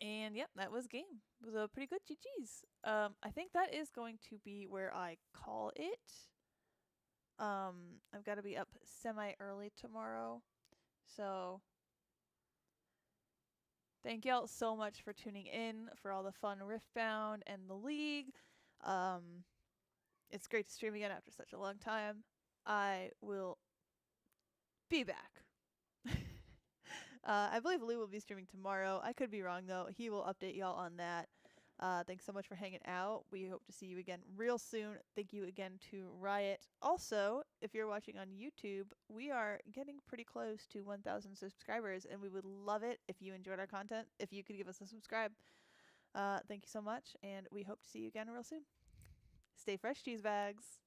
And yep, that was game. It was a pretty good GG's. I think that is going to be where I call it. I've got to be up semi-early tomorrow, so thank y'all so much for tuning in, for all the fun Riftbound and the League. It's great to stream again after such a long time. I will be back. I believe Lou will be streaming tomorrow. I could be wrong, though. He will update y'all on that. Thanks so much for hanging out. We hope to see you again real soon. Thank you again to Riot. Also, if you're watching on YouTube, we are getting pretty close to 1,000 subscribers, and we would love it if you enjoyed our content, if you could give us a subscribe. Thank you so much, and we hope to see you again real soon. Stay fresh, cheese bags.